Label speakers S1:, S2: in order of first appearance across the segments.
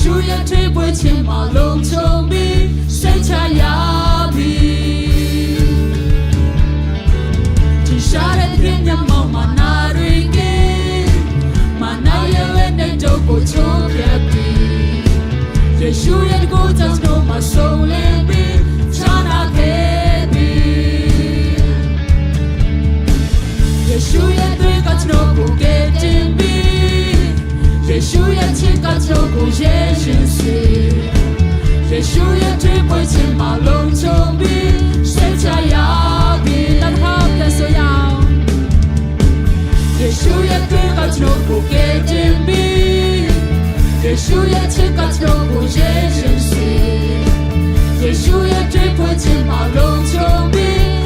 S1: 稣也推不前马龙冲比谁家呀比天下的天涯毛马那瑞给马那也为你都不错别比耶稣也过着诺马送来比查那给比耶稣也对个诺不给定比耶稣也亲个诺不也心碎耶稣也推不前马龙冲比谁家呀比但好的所要耶稣也对个诺不给定比耶稣也亲个诺不也心碎耶稣也推不前马龙冲比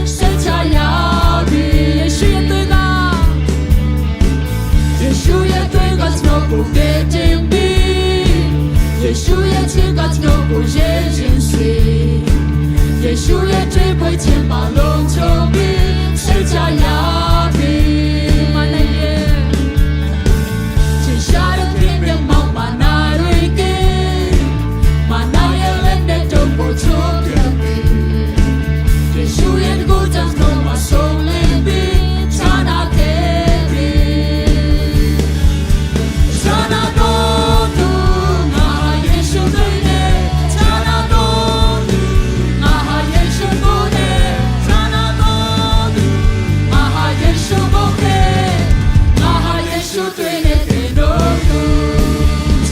S1: 谁家呀比耶稣也对个耶稣也对个诺不给定比耶稣也亲个诺不也心碎耶稣也推不前马龙冲比谁家呀比马那耶天下的天边毛马那瑞给马那耶人的都不错别比耶稣也过着诺马送来比查那给比查那多度那耶稣对的查那多度那耶稣不的查那多度那耶稣不的那耶稣对的给多度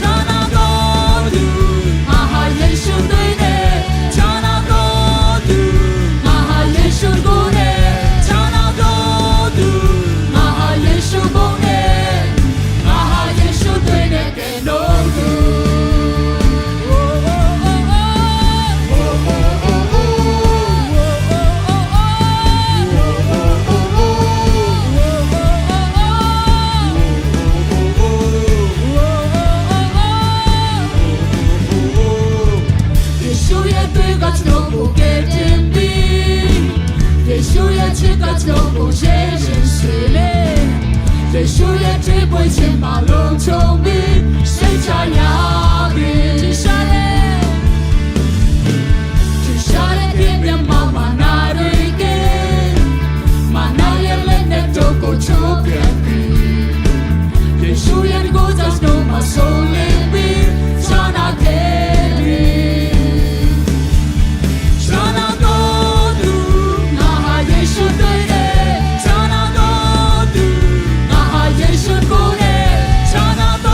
S1: 查那多度那耶稣对的查那多度那耶稣不的查那多度那耶稣不的那耶稣对的给多度耶稣也对个诺不给定比耶稣也亲个诺不也心碎嘞耶稣也推不前马龙冲比谁家呀比天下的天边毛马那瑞给马那也人的都不错别比耶稣也过着诺马送来比查那给比查那多度那耶稣对的查那多度那耶稣不的查那多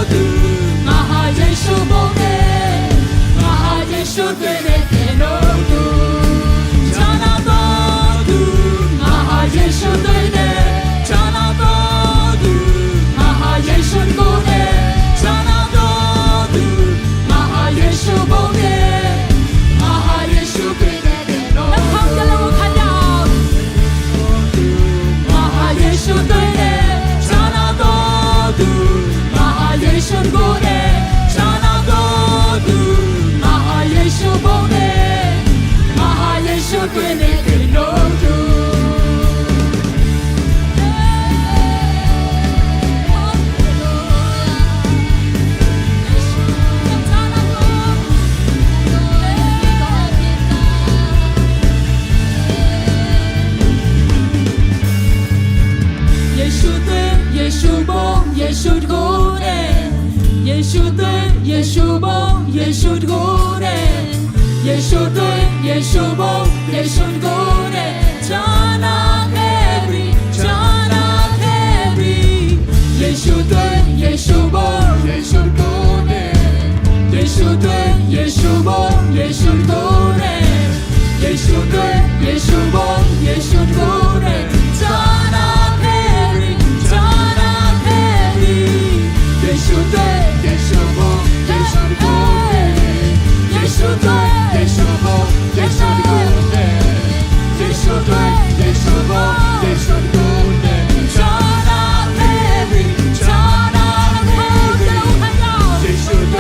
S1: 度那耶稣不的那耶稣对的给多度查那多度那耶稣对的查那多度那耶稣不的查那多度那耶稣不的那耶稣对的给多度那耶稣对的查那多度那耶稣不的查那多度那耶稣不的那耶稣对的给多度耶稣对耶稣bon耶稣good耶稣对耶稣bon耶稣good耶稣对耶稣bon耶稣good查那给比查那给比耶稣对耶稣bon耶稣good耶稣对耶稣bon耶稣good耶稣对耶稣bon耶稣good查那给比查那给比耶稣对耶稣bon耶稣good耶稣对耶稣bon耶稣good耶稣对耶稣bon耶稣good查那给比查那给比耶稣对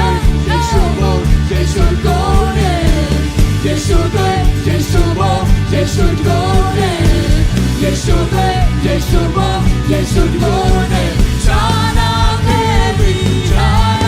S1: 耶稣bon耶稣good耶稣对耶稣bon耶稣good耶稣对耶稣bon耶稣good查那给比查那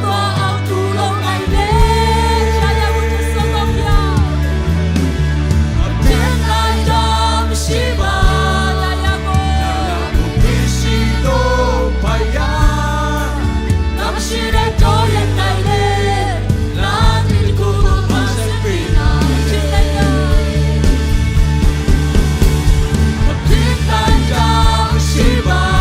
S1: သွားအောင်သူလုံးနိုင်တယ်ရှာရဖို့သူဆုံးတော့ပြတင်လိုက်တော့မရှိပါရာရာကိုဖြစ်ရှိတော့ဖယားနာမရှိတဲ့တော့ရနိုင်တယ်လာဒီကိုမဆပ်ပြီးနာချစ်လိုက်ရဖြစ်လိုက်တော့မရှိပါ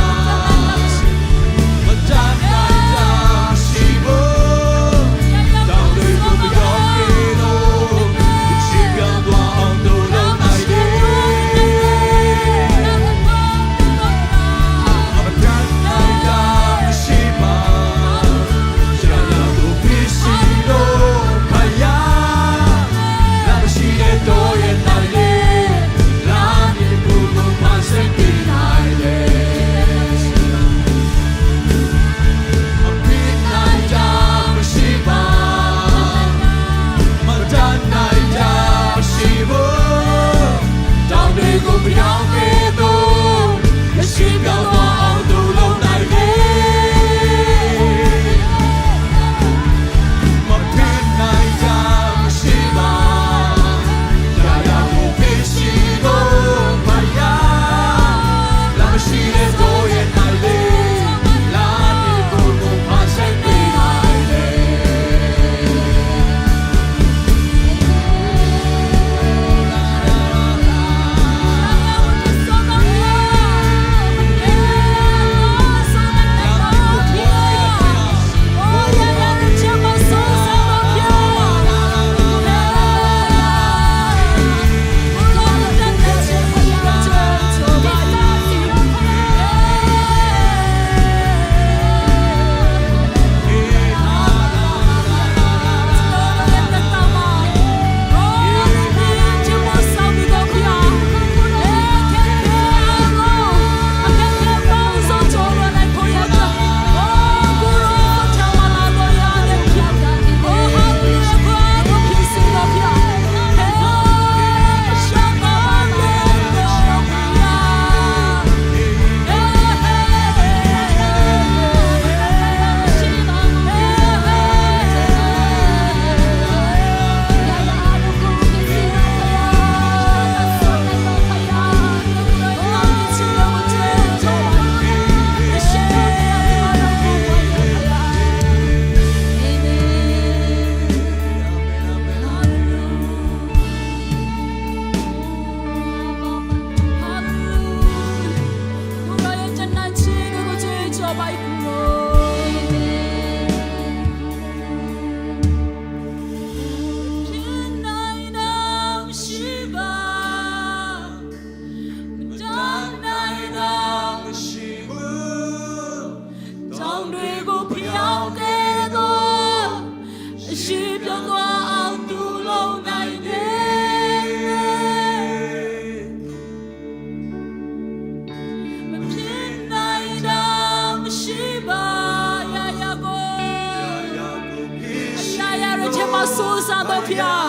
S1: ဆိုးစားတော့ဖျား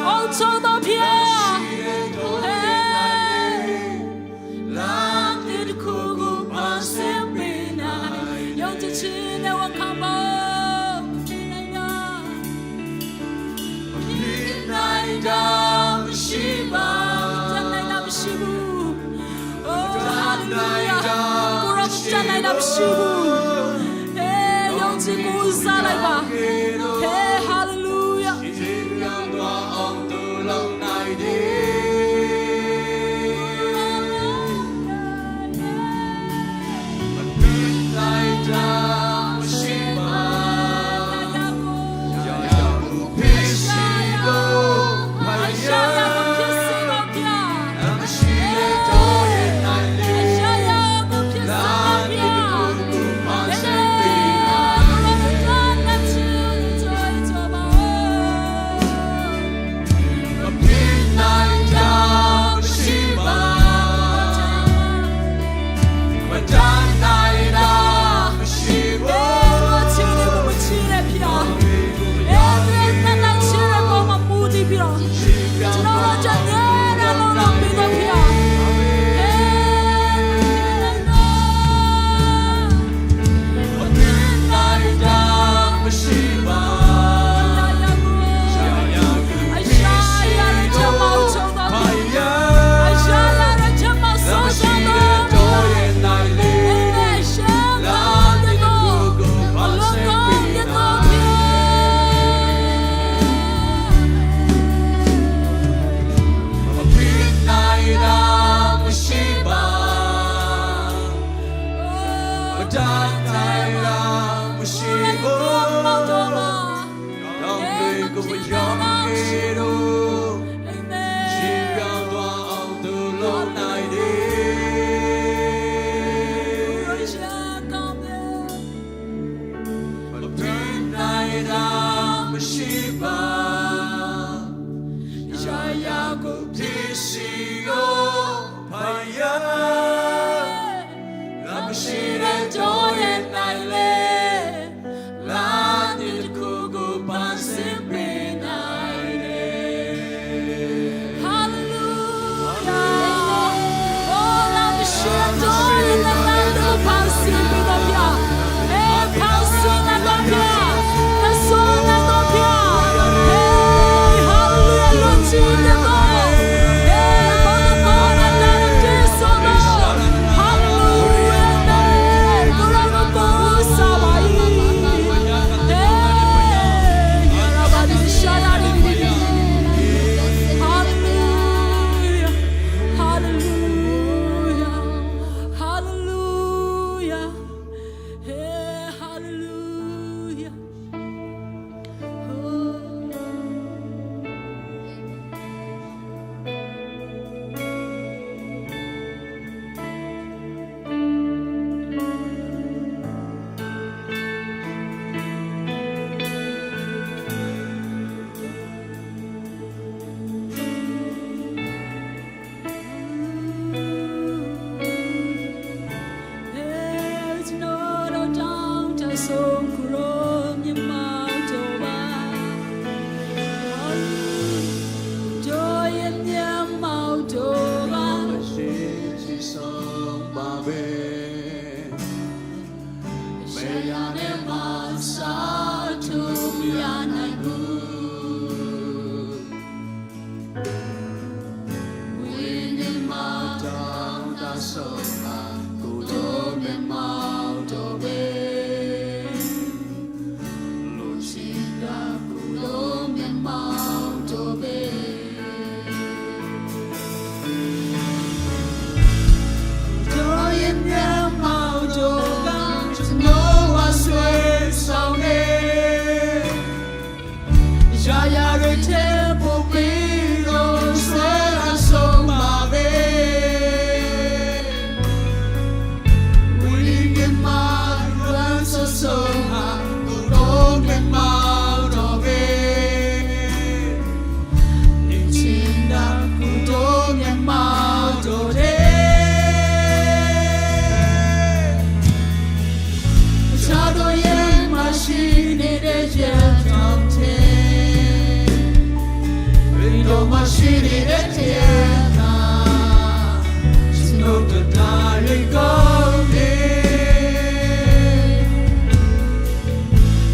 S1: အောင်ချုံတော့ဖျားလာတဲ့ခုကိုပါစပင်းနိုင်ရောချစ်ချင်တဲ့ဝခမနိုင်တာမရှိပါနိုင်တာမရှိဘူး Oh hallelujah ကိုရောချင်နိုင်တာမရှိဘူးရောချစ်ကိုစားလိုက်ပါ Oh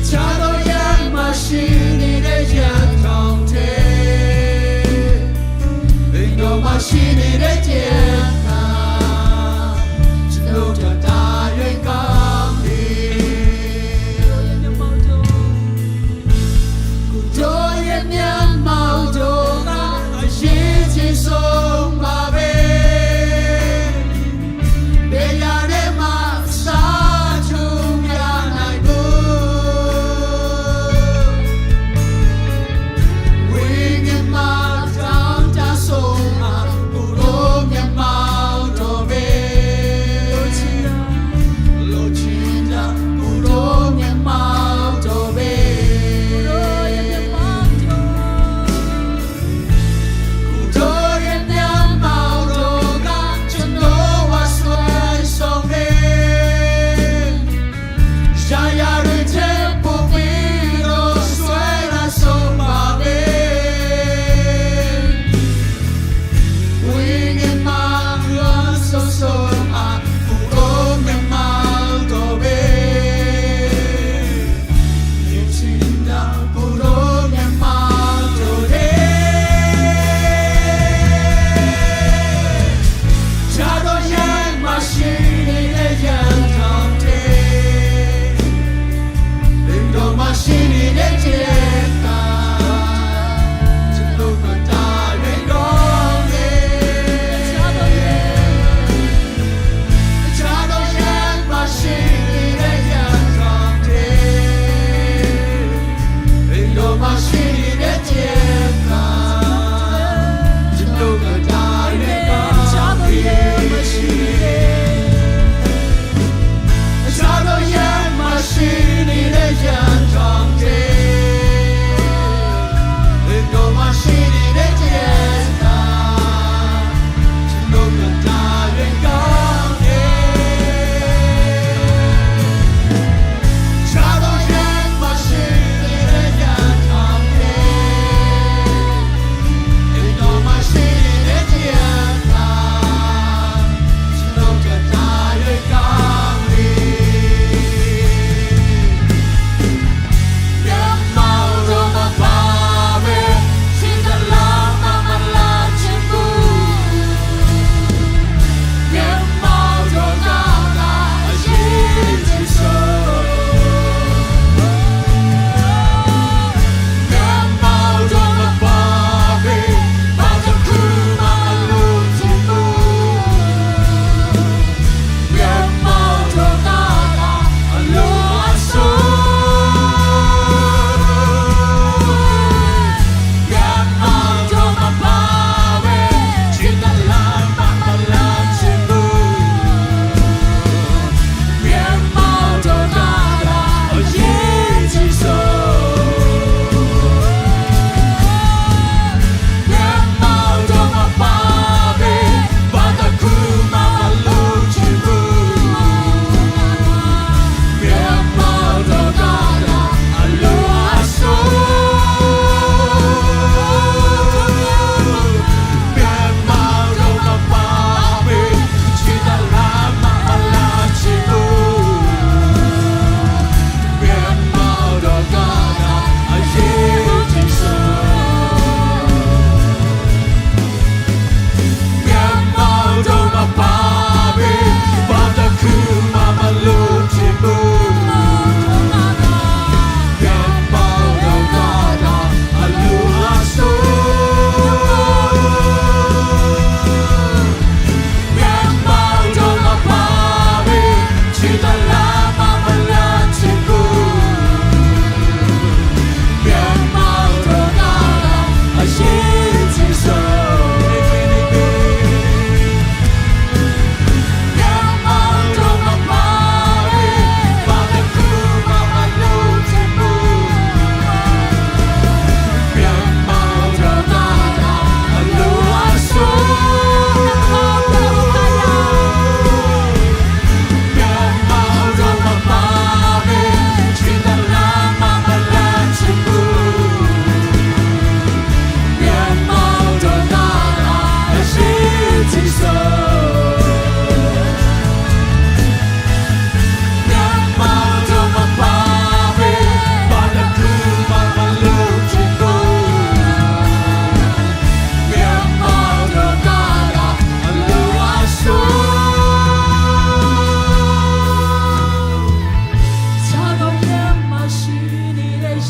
S2: Chado ya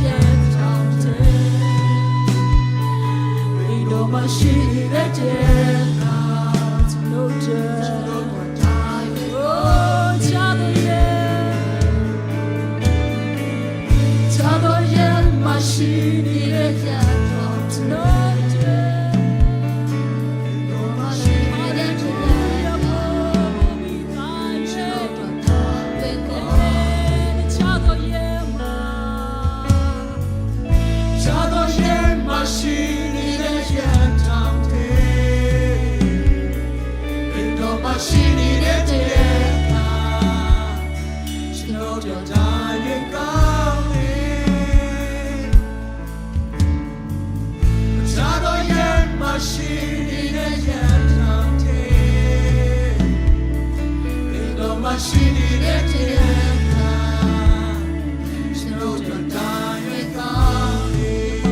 S1: ရဲ့ထောင်တဲ့ဘယ်တော့မှရှိနေတဲ့တဲ့ကကျွန်တော်တဲ့ရှိနေတဲ့ကြောင့်ကျွန်တော်တို့မရှိနေတဲ့ကြောင့်မိသားစုတို့တဲ့ချာတော့ရဲ့မှာချာတော့ရဲ့မရှိနေတဲ့ကြောင့်တောင်းတယ်ဘယ်တော့မရှိနေတဲ့ကြောင့်ကျွန်တော်တို့ဒါရဲ့ကောင်းရှိနေတဲ့ရန်ထောင်တဲ့ဘယ်တော့မှရှိနေတဲ့တဲ့ကကျွန်တော်တို့တိုင်းရဲ့ကောင်းလေး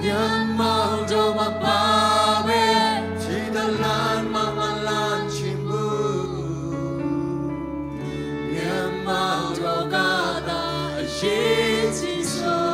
S1: မြန်မာတော့မပါပဲချစ်တယ်လားမမလားချစ်ဘူးမြန်မာတော့ကလာအရင်ချစ်ဆို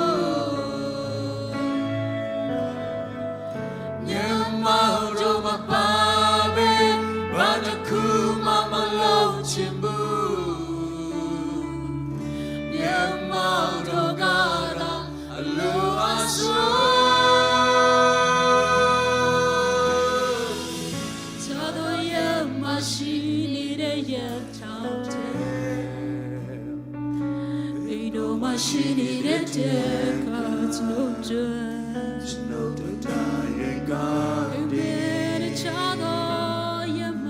S1: ရှိနေတဲ့တဲ့ကကျွန်တော်တို့တိုင်းရဲ့ကောင်းတဲ့ချာတော့ရမ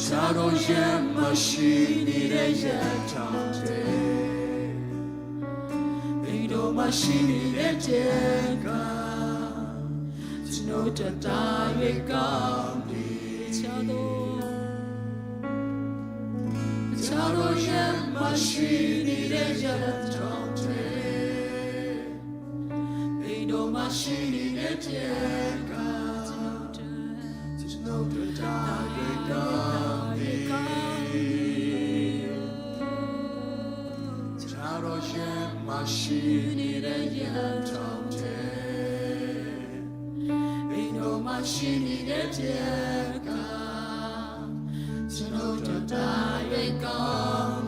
S1: ချာတော့ရမရှိနေတဲ့ရထောင်တဲ့ဘယ်တော့မှရှိနေတဲ့တဲ့ကကျွန်တော်တို့တိုင်းရဲ့ကောင်းတဲ့ချာတော့ရမရှိနေတဲ့ရထောင်တဲ့ဘယ်တော့မှရှိနေတဲ့တဲ့ကကျွန်တော်တို့တိုင်းရဲ့ကောင်းတဲ့ချာတော့ရမရှိနေတဲ့ရထောင်တဲ့ဘယ်တော့မှရှိနေတဲ့တဲ့ကကျွန်တော်တို့တိုင်းရဲ့ကောင်း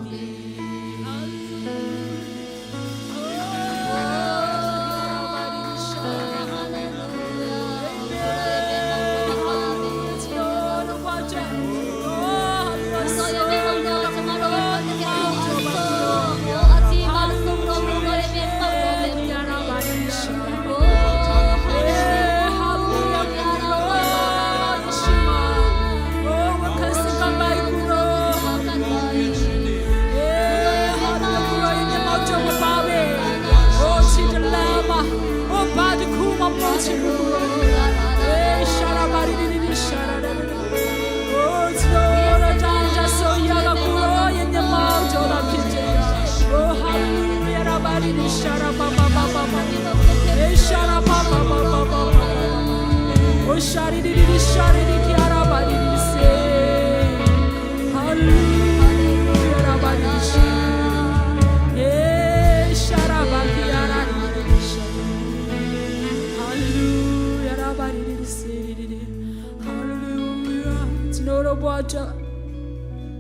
S1: boata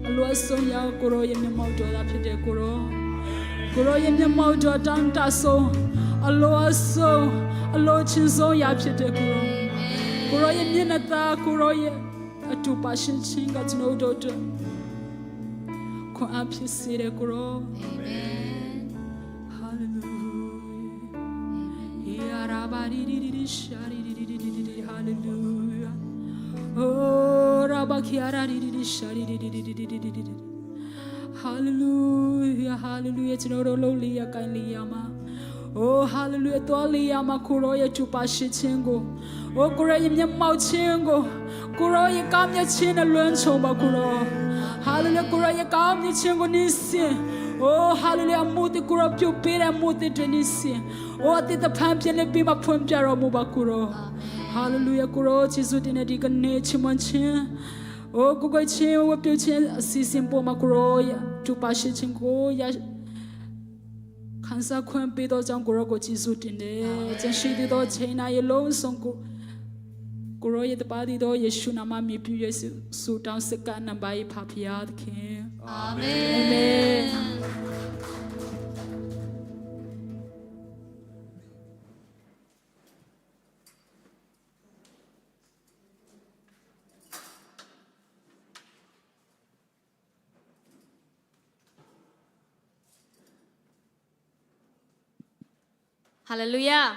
S1: alwa sonya kuro ye nyamauto la phite kuro ye nyamauto tanta so alwa so allo chinso ya phite kuro ye nyenata kuro ye atu passion chinga tnodo to ko aphisire kuro amen hallelujah ya rabari di shari di hallelujah oh rabakiara di shari di hallelujah hallelujah tnodo loli ya kaili yama oh hallelujah to ali yama kuro ye tu passion chingo oh kuro ye nyamau chingo kuro ye kamya china luen chomba kuro hallelujah kuro ye kamya chingo nisi oh hallelujah muti kuro pyu pire muti denisi oh tita pampye le bima pumpyaro muba kuro hallelujah kuro chizu dine diga ne chimanchin oh kugo chin wo pyu chin sisim po ma kuro ya tu pashi chingo ya kansa kwen pe do jang kuro ko chizu dine chen shi di do china ye long song ko kuro ye the body do yeshu nama mi pyu yesu su down second number ye papia the king amen amen
S2: Hallelujah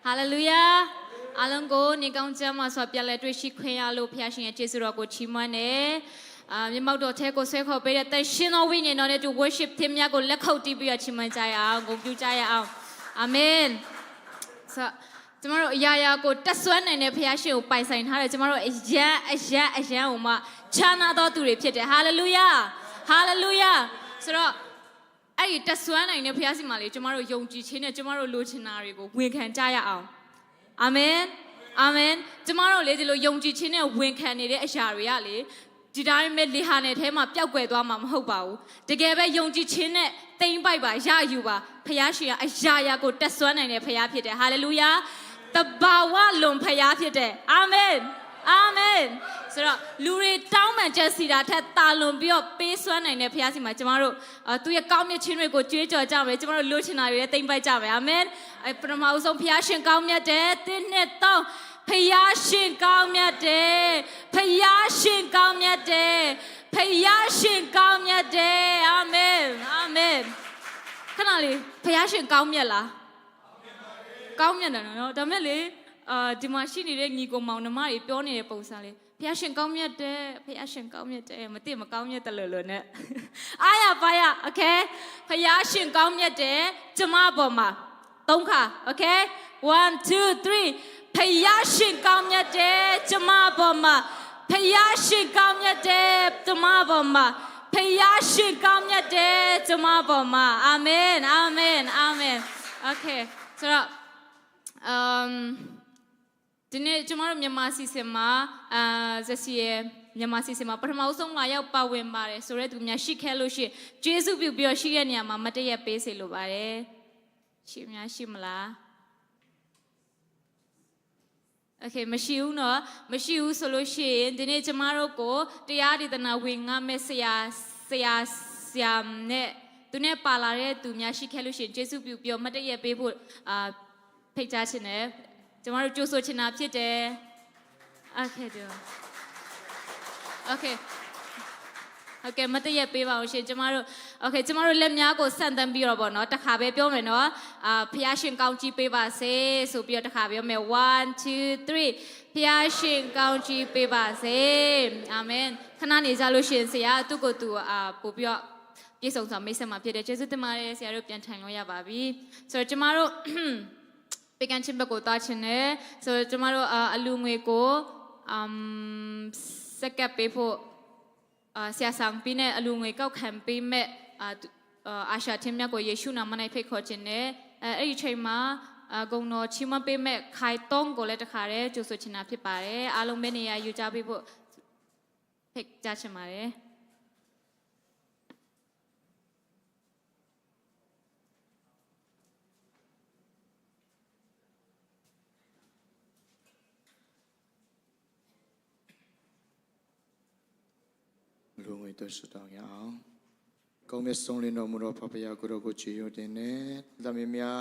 S2: Hallelujah အားလုံးကိုနေကောင်းကြမှာဆိုပြလဲတွေ့ရှိခွင့်ရလို့ဖခင်ရှင်ရဲ့ကျေးဇူးတော်ကိုချီးမွမ်းတယ်မြတ်မောက်တော်ထဲကိုဆွဲခေါ်ပေးတဲ့တန်ရှင်တော်ဝိညာဉ်တော်နဲ့တူ worship team များကိုလက်ခုပ်တီးပြီးတော့ချီးမွမ်းကြရအောင်ဂုဏ်ပြုကြရအောင်အာမင်ဆိုကျမတို့အရာရာကိုတက်ဆွမ်းနိုင်တဲ့ဖခင်ရှင်ကိုပိုင်ဆိုင်ထားတယ်ကျမတို့အယံကိုမှခြားနာတော်သူတွေဖြစ်တယ် Hallelujah Hallelujah ဆိုတော့အဲ့ဒီတက်ဆွမ်းနိုင်တဲ့ဖခင်စီမှာလေကျမတို့ယုံကြည်ခြင်းနဲ့ကျမတို့လိုချင်တာတွေကိုဝန်ခံကြရအောင်အာမင်အာမင်ကျမတို့လေဒီလိုယုံကြည်ခြင်းနဲ့ဝန်ခံနေတဲ့အရာတွေကလေဒီတိုင်းပဲလေဟာနယ်ထဲမှာပျောက်ကွယ်သွားမှာမဟုတ်ပါဘူးတကယ်ပဲယုံကြည်ခြင်းနဲ့တိမ်ပိုက်ပါရယူပါဖခင်ရှင်ကအရာရာကိုတက်ဆွမ်းနိုင်တဲ့ဖခင်ဖြစ်တယ်ဟာလေလုယာတဘာဝလွန်ဖခင်ဖြစ်တယ်အာမင်အာမင်ဆိုတော့လူတွေတောင်းပန်ချက်စီတာထက်တာလွန်ပြီးတော့ပေးစွမ်းနိုင်တဲ့ဖခင်စီမှာကျမတို့သူရဲ့ကောင်းမြတ်ခြင်းတွေကိုကြွေးကြော်ကြမယ်ကျမတို့လိုချင်တာတွေလည်းတိမ်ပိုက်ကြမယ်အာမင်ပထမဦးဆုံးဖခင်ရှင်ကောင်းမြတ်တယ်တင်းနှစ်သုံးဖခင်ရှင်ကောင်းမြတ်တယ်ဖခင်ရှင်ကောင်းမြတ်တယ်ဖခင်ရှင်ကောင်းမြတ်တယ်အာမင်အာမင်ခဏလေးဖခင်ရှင်ကောင်းမြတ်လားကောင်းမြတ်တယ်နော်ဒါမဲ့လေဒီမှာရှိနေတဲ့ညီကောင်မောင်နှမတွေပြောနေတဲ့ပုံစံလေးဖခင်ရှင်ကောင်းမြတ်တယ်ဖခင်ရှင်ကောင်းမြတ်တယ်မသိမကောင်းမြတ်တယ်လို့နဲ့အားရပါရโอเคဖခင်ရှင်ကောင်းမြတ်တယ်ကျမပေါ်မှာ၃ခါโอเค1 2 3ဖခင်ရှင်ကောင်းမြတ်တယ်ကျမပေါ်မှာဖခင်ရှင်ကောင်းမြတ်တယ်ကျမပေါ်မှာဖခင်ရှင်ကောင်းမြတ်တယ်ကျမပေါ်မှာအာမင်အာမင်အာမင်โอเคဆိုတော့ဒီနေ့ကျမတို့မြန်မာစီစဉ်မှာဇစီရဲ့မြန်မာစီစဉ်မှာပထမဆုံးလာရောက်ပါဝင်ပါတယ်ဆိုတော့သူများရှိခဲ့လို့ရှိရင်ကျေးဇူးပြုပြီးတော့ရှိတဲ့နေရာမှာမတည့်ရပေးစေလိုပါတယ်ရှိများရှိမလားโอเคမရှိဘူးเนาะမရှိဘူးဆိုလို့ရှိရင်ဒီနေ့ကျမတို့ကိုတရားဒေသနာဝင်ငါမဲ့ဆရာနဲ့သူနဲ့ပါလာတဲ့သူများရှိခဲ့လို့ရှိရင်ကျေးဇူးပြုပြီးတော့မတည့်ရပေးဖို့ဖိတ်ကြားခြင်းနဲ့ကျမတို့ကြိုးဆိုချင်တာဖြစ်တယ်โอเคတော့โอเคမတည့်ရပေးပါအောင်ရှင်ကျမတို့โอเคကျမတို့လက်များကိုဆန့်တန်းပြီးတော့ဗောနော်တစ်ခါပဲပြောမယ်နော်ဖခင်ရှင်ကောင်းကြီးပေးပါစေဆိုပြီးတော့တစ်ခါပြောမယ်1 2 3ဖခင်ရှင်ကောင်းကြီးပေးပါစေအာမင်ခဏနေကြလို့ရှင်ဆရာသူ့ကိုသူပို့ပြီးတော့ပြည့်စုံစွာမိတ်ဆက်မှာဖြစ်တယ်ကျေးဇူးတင်ပါတယ်ဆရာတို့ပြန်ထိုင်လို့ရပါပြီဆိုတော့ကျမတို့ပေကန်ချင်းဘက်ကိုသွားချင်တယ်ဆိုတော့ကျမတို့အလူငွေကိုစက်ကပ်ပေးဖို့ဆရာဆောင်ပြီးနဲ့အလူငွေကောက်ခံပေးမဲ့အာရှာထင်းမြတ်ကိုယေရှုနာမ၌ဖိတ်ခေါ်ခြင်းနဲ့အဲ့ဒီချိန်မှာဂုဏ်တော်ချီးမွမ်းပေးမဲ့ခိုင်တုံးကိုလည်းတခါတည်းကြိုဆိုချင်တာဖြစ်ပါတယ်အားလုံးပဲနေရာယူကြပေးဖို့ဖိတ်ကြားချင်ပါတယ်
S3: လူငွေတို့ဆွတောင်းရအောင်ကောင်းမြတ်ဆုံးလင်းတော်မူသောဖဖရာကိုရောကိုချီယူတင်နေသမီးများ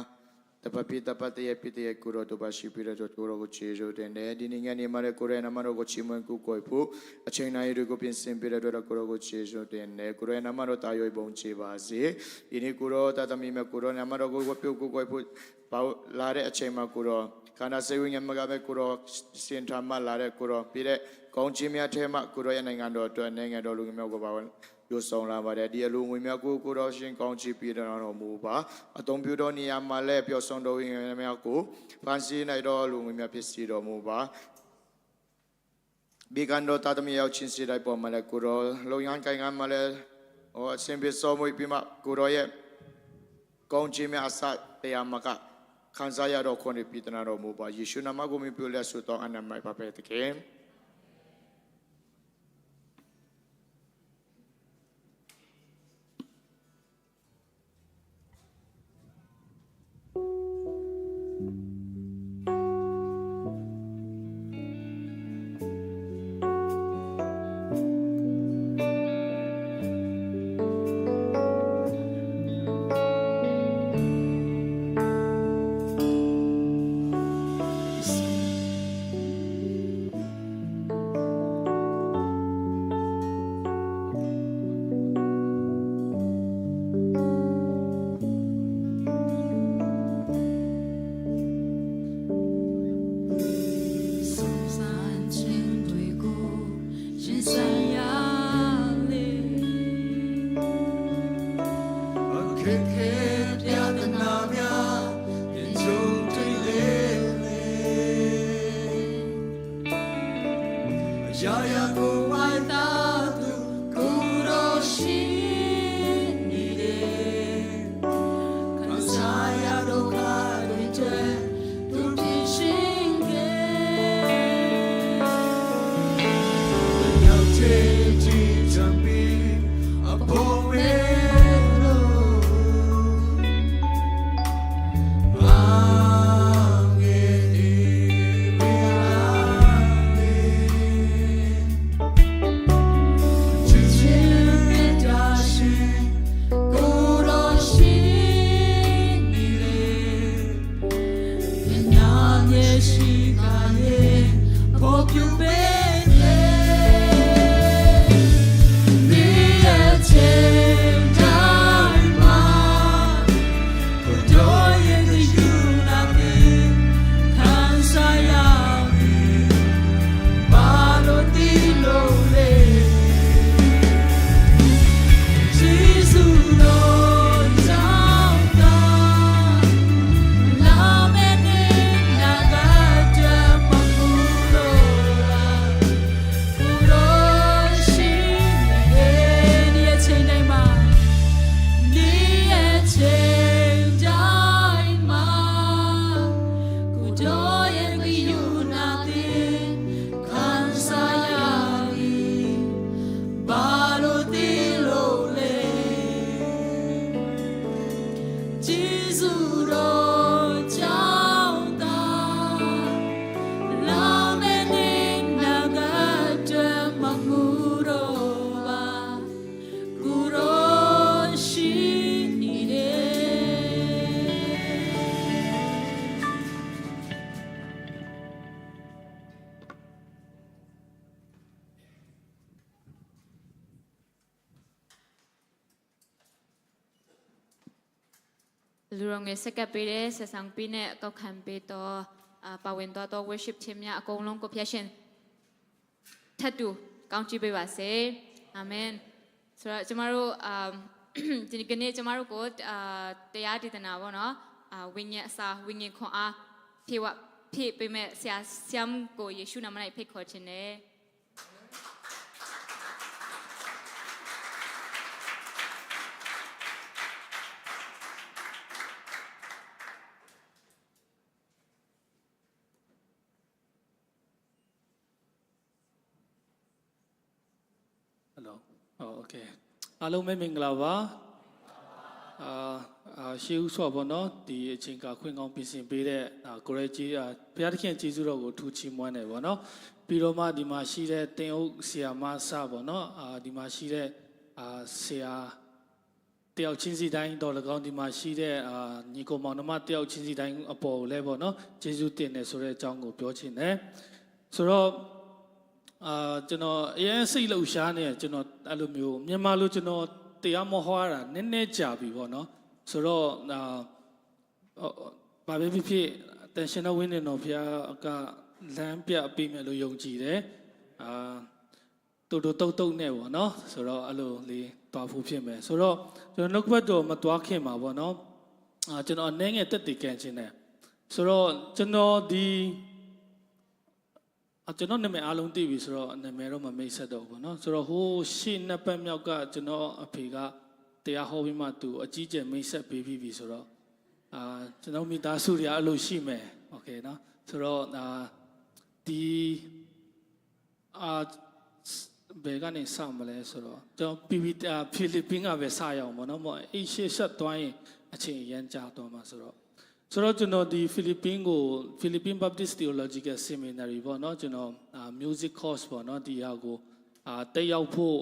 S3: တပပိတပတရဲ့ပိတရဲ့ကိုရောတို့ပါရှိပြီးတော့ကိုရောကိုချီယူတင်နေဒီနိုင်ငံနေမှာတဲ့ကိုရဲနာမတော်ကိုချီးမွမ်းကူကိုယ်ဖို့အချိန်တိုင်းတွေကိုပြင်ဆင်ပြီးတော့ကိုရောကိုချီယူတင်နေကိုရဲနာမတော်တာရွေပုံချေပါစေဒီနေ့ကိုရောတသမီးများကိုရောနာမတော်ကိုပြုတ်ကိုယ်ဖို့ပေါ့လာတဲ့အချိန်မှာကိုရောခန္ဓာစိတ်ဝိညာဉ်မှာကပဲကိုရောစင်ထာမလာတဲ့ကိုရောပြီးတဲ့ကောင်းချီးများထဲမှာကိုရောရဲ့နိုင်ငံတော်အတွက်နိုင်ငံတော်လူမျိုးကိုပါယိုဆောင်လာပါတယ်ဒီအလူငွေများကိုရောရှင်ကောင်းချီးပြီးတော်မူပါအတုံးပြတော်နေရာမှာလည်းပျော်ဆုံးတော်ဝင်များကိုဖန်ဆီးနိုင်တော်လူငွေများဖြစ်စီတော်မူပါဘေကန်တော်တာသမီရောက်ချင်းစီတိုင်းပေါ်မှာလည်းကိုရောလုံရန်ကိုင်ကမှာလည်းအစင်ပစောမွေပြီးမှကိုရောရဲ့ကောင်းချီးများအစတရားမှာကခံစားရတော့ခွင့်ပြတော်တော်မူပါယေရှုနာမကိုမြှုပ်လက်ဆုတောင်းအနမပါပဲတကယ်
S2: လူရောငယ်စက်ကပ်ပေးတဲ့ဆက်ဆောင်ပေးနဲ့အကောက်ခံပေးတော့ပါဝင်တော့ worship team များအကုန်လုံးကိုဖျက်ရှင်ထပ်တူကောင်းချီးပေးပါစေအာမင်ဆိုတော့ကျမတို့ဒီကနေ့ကျမတို့ကိုတရားဒေသနာပေါ့နော်ဝိညာဉ်အစာဝိညာဉ်ခွန်အားဖြည့်ပေးမဲ့ဆရာဆရာမကိုယေရှုနာမ၌ဖိတ်ခေါ်ခြင်းနဲ့
S4: โอเคအားလုံးပဲမင်္ဂလာပါ ရှေးဥစွာပေါ့နော်ဒီအချိန်ကခွင့်ကောင်းပြင်ဆင်ပေးတဲ့ကိုရဲကြီးဘုရားသခင်ကျေးဇူးတော်ကိုထူးချီးမွမ်းတယ်ပေါ့နော်ပြီးတော့မှဒီမှာရှိတဲ့တင်အုပ်ဆရာမဆပေါ့နော်ဒီမှာရှိတဲ့ဆရာတယောက်ချင်းစီတိုင်းတော်၎င်းဒီမှာရှိတဲ့ညီကိုမောင်နှမတယောက်ချင်းစီတိုင်းအပေါ်ကိုလည်းပေါ့နော်ကျေးဇူးတင်တယ်ဆိုတဲ့အကြောင်းကိုပြောချင်တယ်ဆိုတော့ကျွန်တော်အရင်စိတ်လှုပ်ရှားနေကျွန်တော်အဲ့လိုမျိုးမြန်မာလိုကျွန်တော်တရားမဟောတာနည်းနည်းကြာပြီပေါ့နော်ဆိုတော့ဘာပဲဖြစ်တန်ရှင်တော်ဝင်းနေတော်ဘုရားကလမ်းပြပေးမယ်လို့ယုံကြည်တယ်တူတုတ်နဲ့ပေါ့နော်ဆိုတော့အဲ့လိုလေးတွားဖို့ဖြစ်မယ်ဆိုတော့ကျွန်တော်နှုတ်ဘတ်တော်မတွားခင်မှာပေါ့နော်ကျွန်တော်အနေငယ်တက်တည်ကန်ခြင်းတယ်ဆိုတော့ကျွန်တော်ဒီကျွန်တော်နာမည်အားလုံးသိပြီဆိုတော့နာမည်တော့မမိတ်ဆက်တော့ဘူးเนาะဆိုတော့ဟိုရှေ့နှစ်ပတ်မြောက်ကကျွန်တော်အဖေကတရားဟောပြီးမှသူအကြီးကျယ်မိတ်ဆက်ပေးပြီးပြီဆိုတော့ကျွန်တော်မိသားစုတွေအဲ့လိုရှိမယ်โอเคเนาะဆိုတော့ဒီဘယ်ကနေစမလဲဆိုတော့ကျွန်တော်ဖိလစ်ပင်းကပဲစရအောင်ပေါ့เนาะအေးရှေ့ဆက်သွားရင်အချိန်ရမ်းကြာတော့မှာဆိုတော့ကျွန်တော်ဒီဖိလစ်ပင်း Baptist Theological Seminary ပေါ့เนาะကျွန်တော်music course ပေါ့เนาะဒီဟာကိုတက်ရောက်ဖို့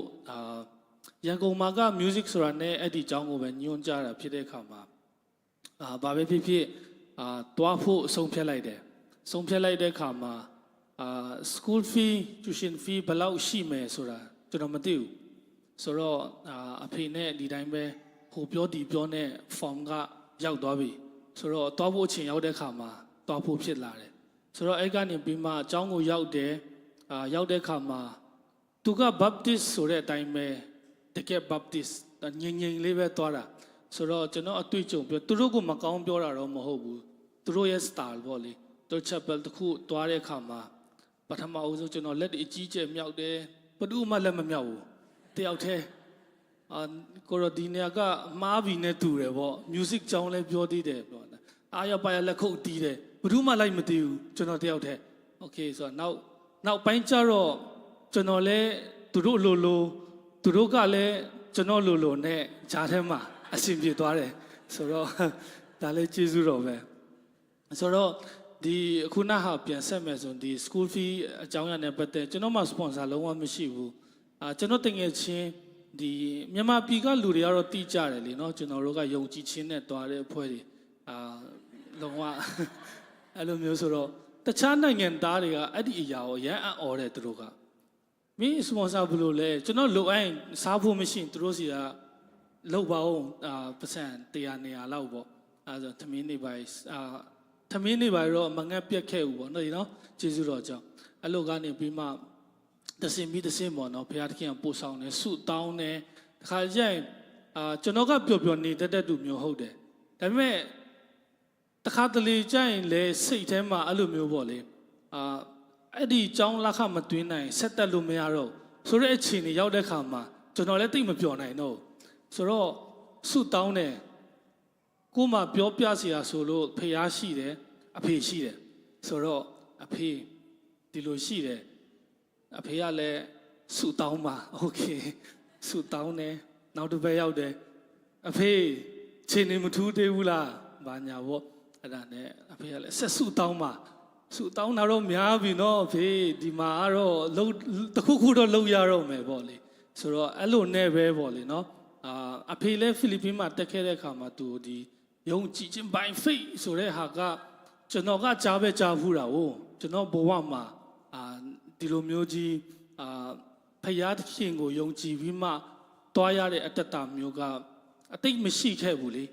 S4: ရန်ကုန်မှာက music ဆိုတာနဲ့အဲ့ဒီအကြောင်းကိုပဲညွှန်ကြားတာဖြစ်တဲ့အခါမှာဘာပဲဖြစ်တွားဖို့ဆုံးဖြတ်လိုက်တယ်ဆုံးဖြတ်လိုက်တဲ့အခါမှာschool fee tuition fee ဘယ်လောက်ရှိမယ်ဆိုတာကျွန်တော်မသိဘူးဆိုတော့အဖေနဲ့ဒီတိုင်းပဲဟိုပြောဒီပြောနဲ့ form ကရောက်သွားပြီဆိုတော့တွားဖို့အချိန်ရောက်တဲ့အခါမှာတွားဖို့ဖြစ်လာတယ်ဆိုတော့အဲ့ကနေပြီးမှအเจ้าကိုရောက်တယ်ရောက်တဲ့အခါမှာသူက Baptist ဆိုတဲ့အတိုင်းပဲတကယ် Baptist ငြိမ်လေးပဲတွားတာဆိုတော့ကျွန်တော်အတွေ့အကြုံပြောသူတို့ကမကောင်းပြောတာတော့မဟုတ်ဘူးသူတို့ရဲ့ style ပေါ့လေသူ chapel တစ်ခုတွားတဲ့အခါမှာပထမအဦးဆုံးကျွန်တော်လက်အကြီးကျယ်မြောက်တယ်ဘယ်သူမှလက်မမြောက်ဘူးတယောက်တည်းကိုရဒီနီယာကမားဘီနဲ့တူတယ်ပေါ့ music ကြောင်းလည်းပြောသေးတယ်ပြောတာအားရပါရလက်ခုပ်တီးတယ်ဘယ်သူမှလိုက်မတီးဘူးကျွန်တော်တယောက်တည်း okay ဆိုတော့နောက်ပိုင်းကျတော့ကျွန်တော်လည်းသူတို့လိုသူတို့ကလည်းကျွန်တော်လိုနဲ့ဂျားထဲမှာအဆင်ပြေသွားတယ်ဆိုတော့ဒါလည်းကျေးဇူးတော်ပဲဆိုတော့ဒီခုနဟာပြန်ဆက်မယ်ဆိုဒီ school fee အကြောင်းအရာနဲ့ပတ်သက်ကျွန်တော်မှ sponsor လုံးဝမရှိဘူးကျွန်တော်တကယ်ချင်းဒီမြန်မာပြည်ကလူတွေကတော့တီးကြတယ်လေနော်ကျွန်တော်တို့ကယုံကြည်ခြင်းနဲ့တွားတဲ့အဖွဲ့တွေလုံးဝအဲ့လိုမျိုးဆိုတော့တခြားနိုင်ငံသားတွေကအဲ့ဒီအရာကိုရမ်းအံ့ဩတယ်သူတို့ကမင်း sponsor ဘယ်လိုလဲကျွန်တော်လိုအပ်ရင်စားဖို့မရှိသူတို့စီကလောက်ပါအောင်ပတ်စံ100 200လောက်ပေါ့အဲ့ဆိုသမင်းနေပါသမင်းနေပါတော့မငတ်ပြက်ခဲ့ဘူးပေါ့နော်ဒီနော်ကျေးဇူးတော်ကြောင့်အဲ့လိုကနေပြီးမှတစင်ပြီးပေါ့နော်ဘုရားသခင်ကပို့ဆောင်တယ်ဆုတောင်းတယ်တခါကျရင်ကျွန်တော်ကပျော်ပျော်နေတတ်သူမျိုးဟုတ်တယ်ဒါပေမဲ့တခါတလေကျရင်လေစိတ်ထဲမှာအဲ့လိုမျိုးပေါ့လေအဲ့ဒီအကြောင်းလက်ခမတွင်းနိုင်ဆက်တက်လို့မရတော့ဆိုတဲ့အခြေအနေရောက်တဲ့ခါမှာကျွန်တော်လည်းတိတ်မပျော်နိုင်တော့ဆိုတော့ဆုတောင်းတယ်ကိုမှပြောပြစီရဆိုလို့ဖေရားရှိတယ်အဖေရှိတယ်ဆိုတော့အဖေဒီလိုရှိတယ်အဖေကလည်းဆုတောင်းပါโอเคဆုတောင်းတယ်နောက်တစ်ပတ်ရောက်တယ်အဖေခြေနေမထူးသေးဘူးလားဘာညာပေါ့အဲ့ဒါနဲ့အဖေကလည်းဆက်ဆုတောင်းပါဆုတောင်းတာတော့များပြီနော်အဖေဒီမှာကတော့တခုတော့လုပ်ရတော့မယ်ပေါ့လေဆိုတော့အဲ့လိုနဲ့ပဲပေါ့လေနော်အဖေလည်းဖိလစ်ပင်းမှာတက်ခဲ့တဲ့အခါမှာသူဒီယုံကြည်ခြင်း by faith ဆိုတဲ့ဟာကကျွန်တော်ကကြားပဲကြားဘူးတာကိုကျွန်တော်ဘဝမှာဒီလိုမျိုးကြီးဖယားသခင်ကိုယုံကြည်ပြီးမှတွားရတဲ့အတ္တမျိုးကအတိတ်မရှိခဲ့ဘူးလေ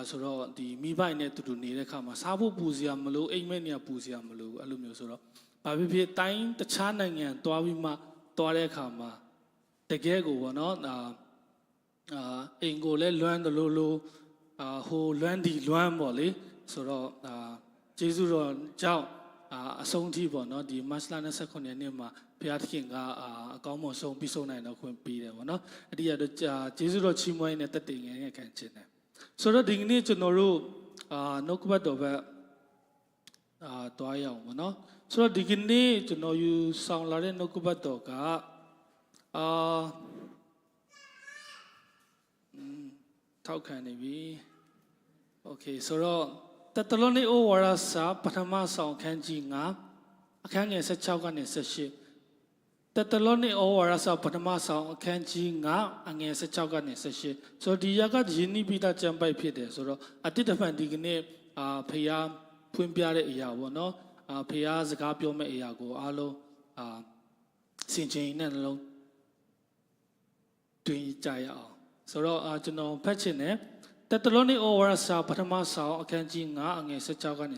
S4: ဆိုတော့ဒီမိဘနဲ့တူနေတဲ့အခါမှာစားဖို့ပူစရာမလိုအိမ်မက်နေပူစရာမလိုအဲ့လိုမျိုးဆိုတော့ဘာဖြစ်တိုင်းတခြားနိုင်ငံတွားပြီးမှတွားတဲ့အခါမှာတကယ်ကိုပေါ့နော်အိမ်ကိုလည်းလွမ်းတယ်လို့ဟိုလွမ်းဒီလွမ်းပေါ့လေဆိုတော့ကျေးဇူးတော်ကြောင့်အဆုံးထိပေါ့နော်ဒီမတ်လ29ရက်နေ့မှာဘုရားသခင်ကအကောင်းမွန်ဆုံးပြီးဆုံးနိုင်တော့ခွင့်ပေးတယ်ပေါ့နော်အတိအကျကျေးဇူးတော်ချီးမွမ်းရတဲ့တည်ငယ်ခံခြင်းတယ်ဆိုတော့ဒီနေ့ကျွန်တော်တို့နှုတ်ကပတ်တော်ဘက်တွားရအောင်ပေါ့နော်ဆိုတော့ဒီကနေ့ကျွန်တော်ယူဆောင်လာတဲ့နှုတ်ကပတ်တော်က ထောက်ခံနေပြီโอเคဆိုတော့တတလုံးနေဩဝါဒစာပထမဆောင်အခန်းကြီး9အခန်းငယ်16ကနေ18တတလုံးနေဩဝါဒစာပထမဆောင်အခန်းကြီး9အငယ်16ကနေ18ဆိုတော့ဒီရကယင်းနိပိတကျမ်းပိုက်ဖြစ်တယ်ဆိုတော့အတိတ်တဖန်ဒီကနေ့ဖျားဖွင့်ပြတဲ့အရာပေါ့နော်ဖျားစကားပြောမဲ့အရာကိုအားလုံးစင်ချင်းနဲ့နှလုံးတွင်ကြရအောင်ဆိုတော့ကျွန်တော်ဖတ်ချင်တယ်တတလုံးနေဩဝါဒစာပထမဆောင်အခန်းကြီး9အငယ်16ကနေ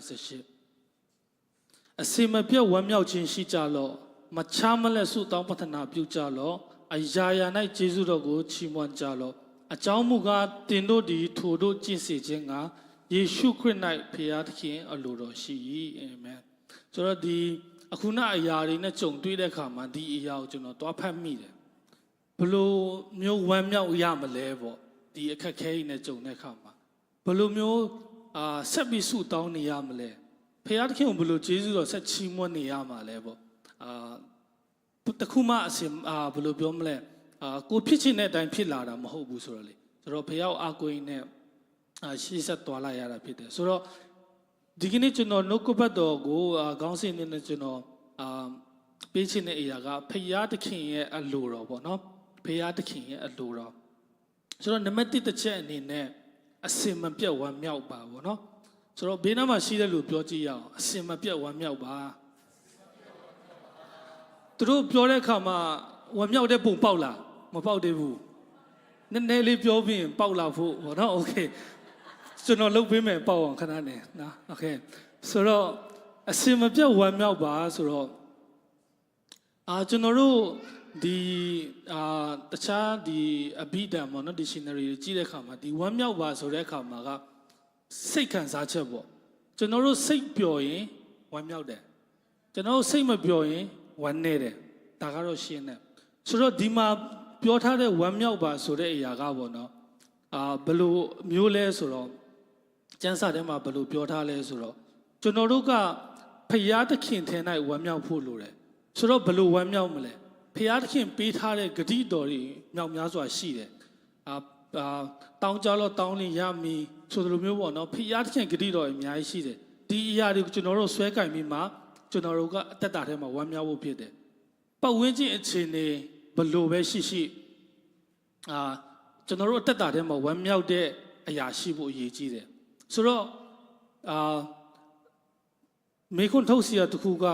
S4: 18အစင်မပြတ်ဝမ်းမြောက်ခြင်းရှိကြလော့မချမလက်ဆုတောင်းပတနာပြုကြလော့အရာရာ၌ကျေးဇူးတော်ကိုချီးမွမ်းကြလော့အကြောင်းမူကားတင်တို့သည်ထိုတို့ကျင့်စေခြင်းကယေရှုခရစ်၌ဖခင်သခင်အလိုတော်ရှိ၏အာမင်ဆိုတော့ဒီအခုနအရာတွေနဲ့ကြုံတွေ့တဲ့အခါမှာဒီအရာကိုကျွန်တော်တွားဖတ်မိတယ်ဘလို့မျိုးဝမ်းမြောက်ရမလဲပေါ့ဒီအခက်ခဲကြီးနဲ့ကြုံတဲ့အခါမှာဘလို့မျိုးဆက်ပြီးဆုတောင်းနေရမလဲဖခင်သခင်ကိုဘလို့ကျေးဇူးတော်ဆက်ချီးမွမ်းနေရမှာလဲပေါ့တခုမှအစင်ဘလို့ပြောမလဲကိုဖြစ်ချင်တဲ့အတိုင်းဖြစ်လာတာမဟုတ်ဘူးဆိုတော့လေဆိုတော့ဖခင်အားကိုင်းနဲ့ရှေ့ဆက်သွားလိုက်ရတာဖြစ်တယ်ဆိုတော့ဒီကနေ့ကျွန်တော်နှုတ်ကပတ်တော်ကိုခေါင်းစဉ်နဲ့ကျွန်တော်ပေးချင်တဲ့အရာကဖခင်သခင်ရဲ့အလိုတော်ပေါ့နော်ဖခင်သခင်ရဲ့အလိုတော်ဆိုတော့နံပါတ်1တစ်ချက်အနေနဲ့အစင်မပြတ်ဝမ်းမြောက်ပါပေါ့နော်ဆိုတော့ဘေးနားမှာရှိတဲ့လူပြောကြည့်ရအောင်အစင်မပြတ်ဝမ်းမြောက်ပါသူတို့ပြောတဲ့အခါမှာဝမ်းမြောက်တဲ့ပုံပေါက်လားမပေါက်သေးဘူးနည်းနည်းလေးပြောပြီးပေါက်လာဖို့ပေါ့နော်โอเคကျွန်တော်လုပ်ပေးမယ်ပေါက်အောင်ခဏနေနော်โอเคဆိုတော့အစင်မပြတ်ဝမ်းမြောက်ပါဆိုတော့ကျွန်တော်တို့ဒီတခြားဒီအဘိဓမ္မာနော် dictionary ကြီးတဲ့အခါမှာဒီဝမ်းမြောက်ပါဆိုတဲ့အခါမှာကစိတ်ခံစားချက်ပေါ့ကျွန်တော်တို့စိတ်ပျော်ရင်ဝမ်းမြောက်တယ်ကျွန်တော်တို့စိတ်မပျော်ရင်ဝမ်းနေတယ်ဒါကတော့ရှင်းတယ်ဆိုတော့ဒီမှာပြောထားတဲ့ဝမ်းမြောက်ပါဆိုတဲ့အရာကပေါ့နော်ဘယ်လိုမျိုးလဲဆိုတော့ကျမ်းစာထဲမှာဘယ်လိုပြောထားလဲဆိုတော့ကျွန်တော်တို့ကဖခင်သခင်ထင်၌ဝမ်းမြောက်ဖို့လိုတယ်ဆိုတော့ဘယ်လိုဝမ်းမြောက်မလဲဖခင်သခင်ပေးထားတဲ့ဂတိတော်တွေမြောက်များစွာရှိတယ်တောင်းကြလို့တောင်းလင်ရမည်ဆိုလိုမျိုးပေါ့နော်ဖခင်သခင်ဂတိတော်အများကြီးရှိတယ်ဒီအရာတွေကိုကျွန်တော်တို့ဆွဲကင်ပြီးမှကျွန်တော်တို့ကအသက်တာထဲမှာဝမ်းမြောက်ဖို့ဖြစ်တယ်ပတ်ဝန်းကျင်အခြေအနေဘယ်လိုပဲရှိရှိကျွန်တော်တို့အသက်တာထဲမှာဝမ်းမြောက်တဲ့အရာရှိဖို့အရေးကြီးတယ်ဆိုတော့မေခွန်းထုတ်စီရတခုက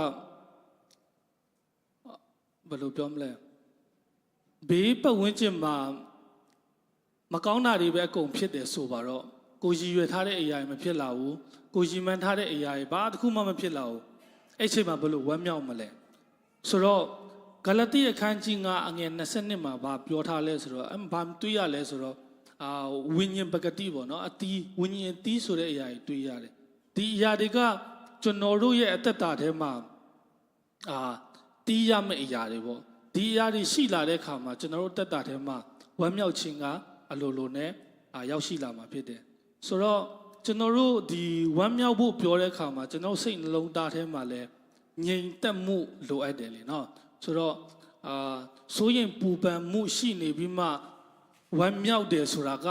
S4: ဘယ်လိုပြောမလဲဘေးပတ်ဝန်းကျင်မှာမကောင်းတာတွေပဲအကုန်ဖြစ်တယ်ဆိုပါတော့ကိုရည်ရွယ်ထားတဲ့အရာတွေမဖြစ်လာဘူးကိုရည်မှန်းထားတဲ့အရာတွေဘာတစ်ခုမှမဖြစ်လာဘူးအဲ့ချိန်မှာဘယ်လိုဝမ်းမြောက်မလဲဆိုတော့ဂလာတိအခန်းကြီး9အငယ်22မှာဘာပြောထားလဲဆိုတော့ဘာတွေ့ရလဲဆိုတော့ဝိညာဉ်ပဂတိပေါ့နော်အတီးဝိညာဉ်တီးဆိုတဲ့အရာတွေတွေ့ရတယ်ဒီအရာတွေကကျွန်တော်တို့ရဲ့အသက်တာထဲမှာတီးရမယ့်အရာတွေပေါ့ဒီအရာတွေရှိလာတဲ့အခါမှာကျွန်တော်တို့အသက်တာထဲမှာဝမ်းမြောက်ခြင်းကအလိုလိုနဲ့ရောက်ရှိလာမှာဖြစ်တယ်ဆိုတော့ကျွန်တော်တို့ဒီဝမ်းမြောက်ဖို့ပြောတဲ့အခါမှာကျွန်တော်စိတ်နှလုံးသားထဲမှာလည်းငြိမ်သက်မှုလိုအပ်တယ်လေနော်ဆိုတော့စိုးရင်ပူပန်မှုရှိနေပြီးမှဝမ်းမြောက်တယ်ဆိုတာက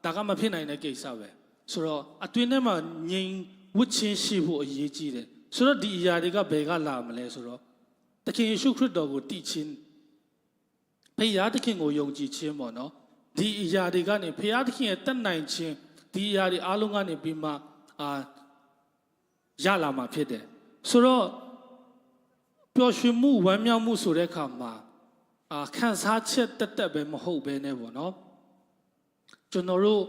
S4: ဒါကမဖြစ်နိုင်တဲ့ကိစ္စပဲဆိုတော့အတွင်းထဲမှာငြိမ်ဝှက်ချင်းရှိဖို့အရေးကြီးတယ်ဆိုတော့ဒီအရာတွေကဘယ်ကလာမလဲဆိုတော့သခင်ယေရှုခရစ်တော်ကိုတည်ခြင်းဖခင်သခင်ကိုယုံကြည်ခြင်းပေါ့နော်ဒီအရာတွေကနေဖခင်သခင်ရဲ့တတ်နိုင်ခြင်းဒီအရာတွေအားလုံးကနေပြီးမှရလာမှာဖြစ်တယ်ဆိုတော့ပျော်ရွှင်မှုဝမ်းမြောက်မှုဆိုတဲ့အခါမှာခံစားချက်တက်ပဲမဟုတ်ဘဲနဲ့ပေါ့နော်ကျွန်တော်တို့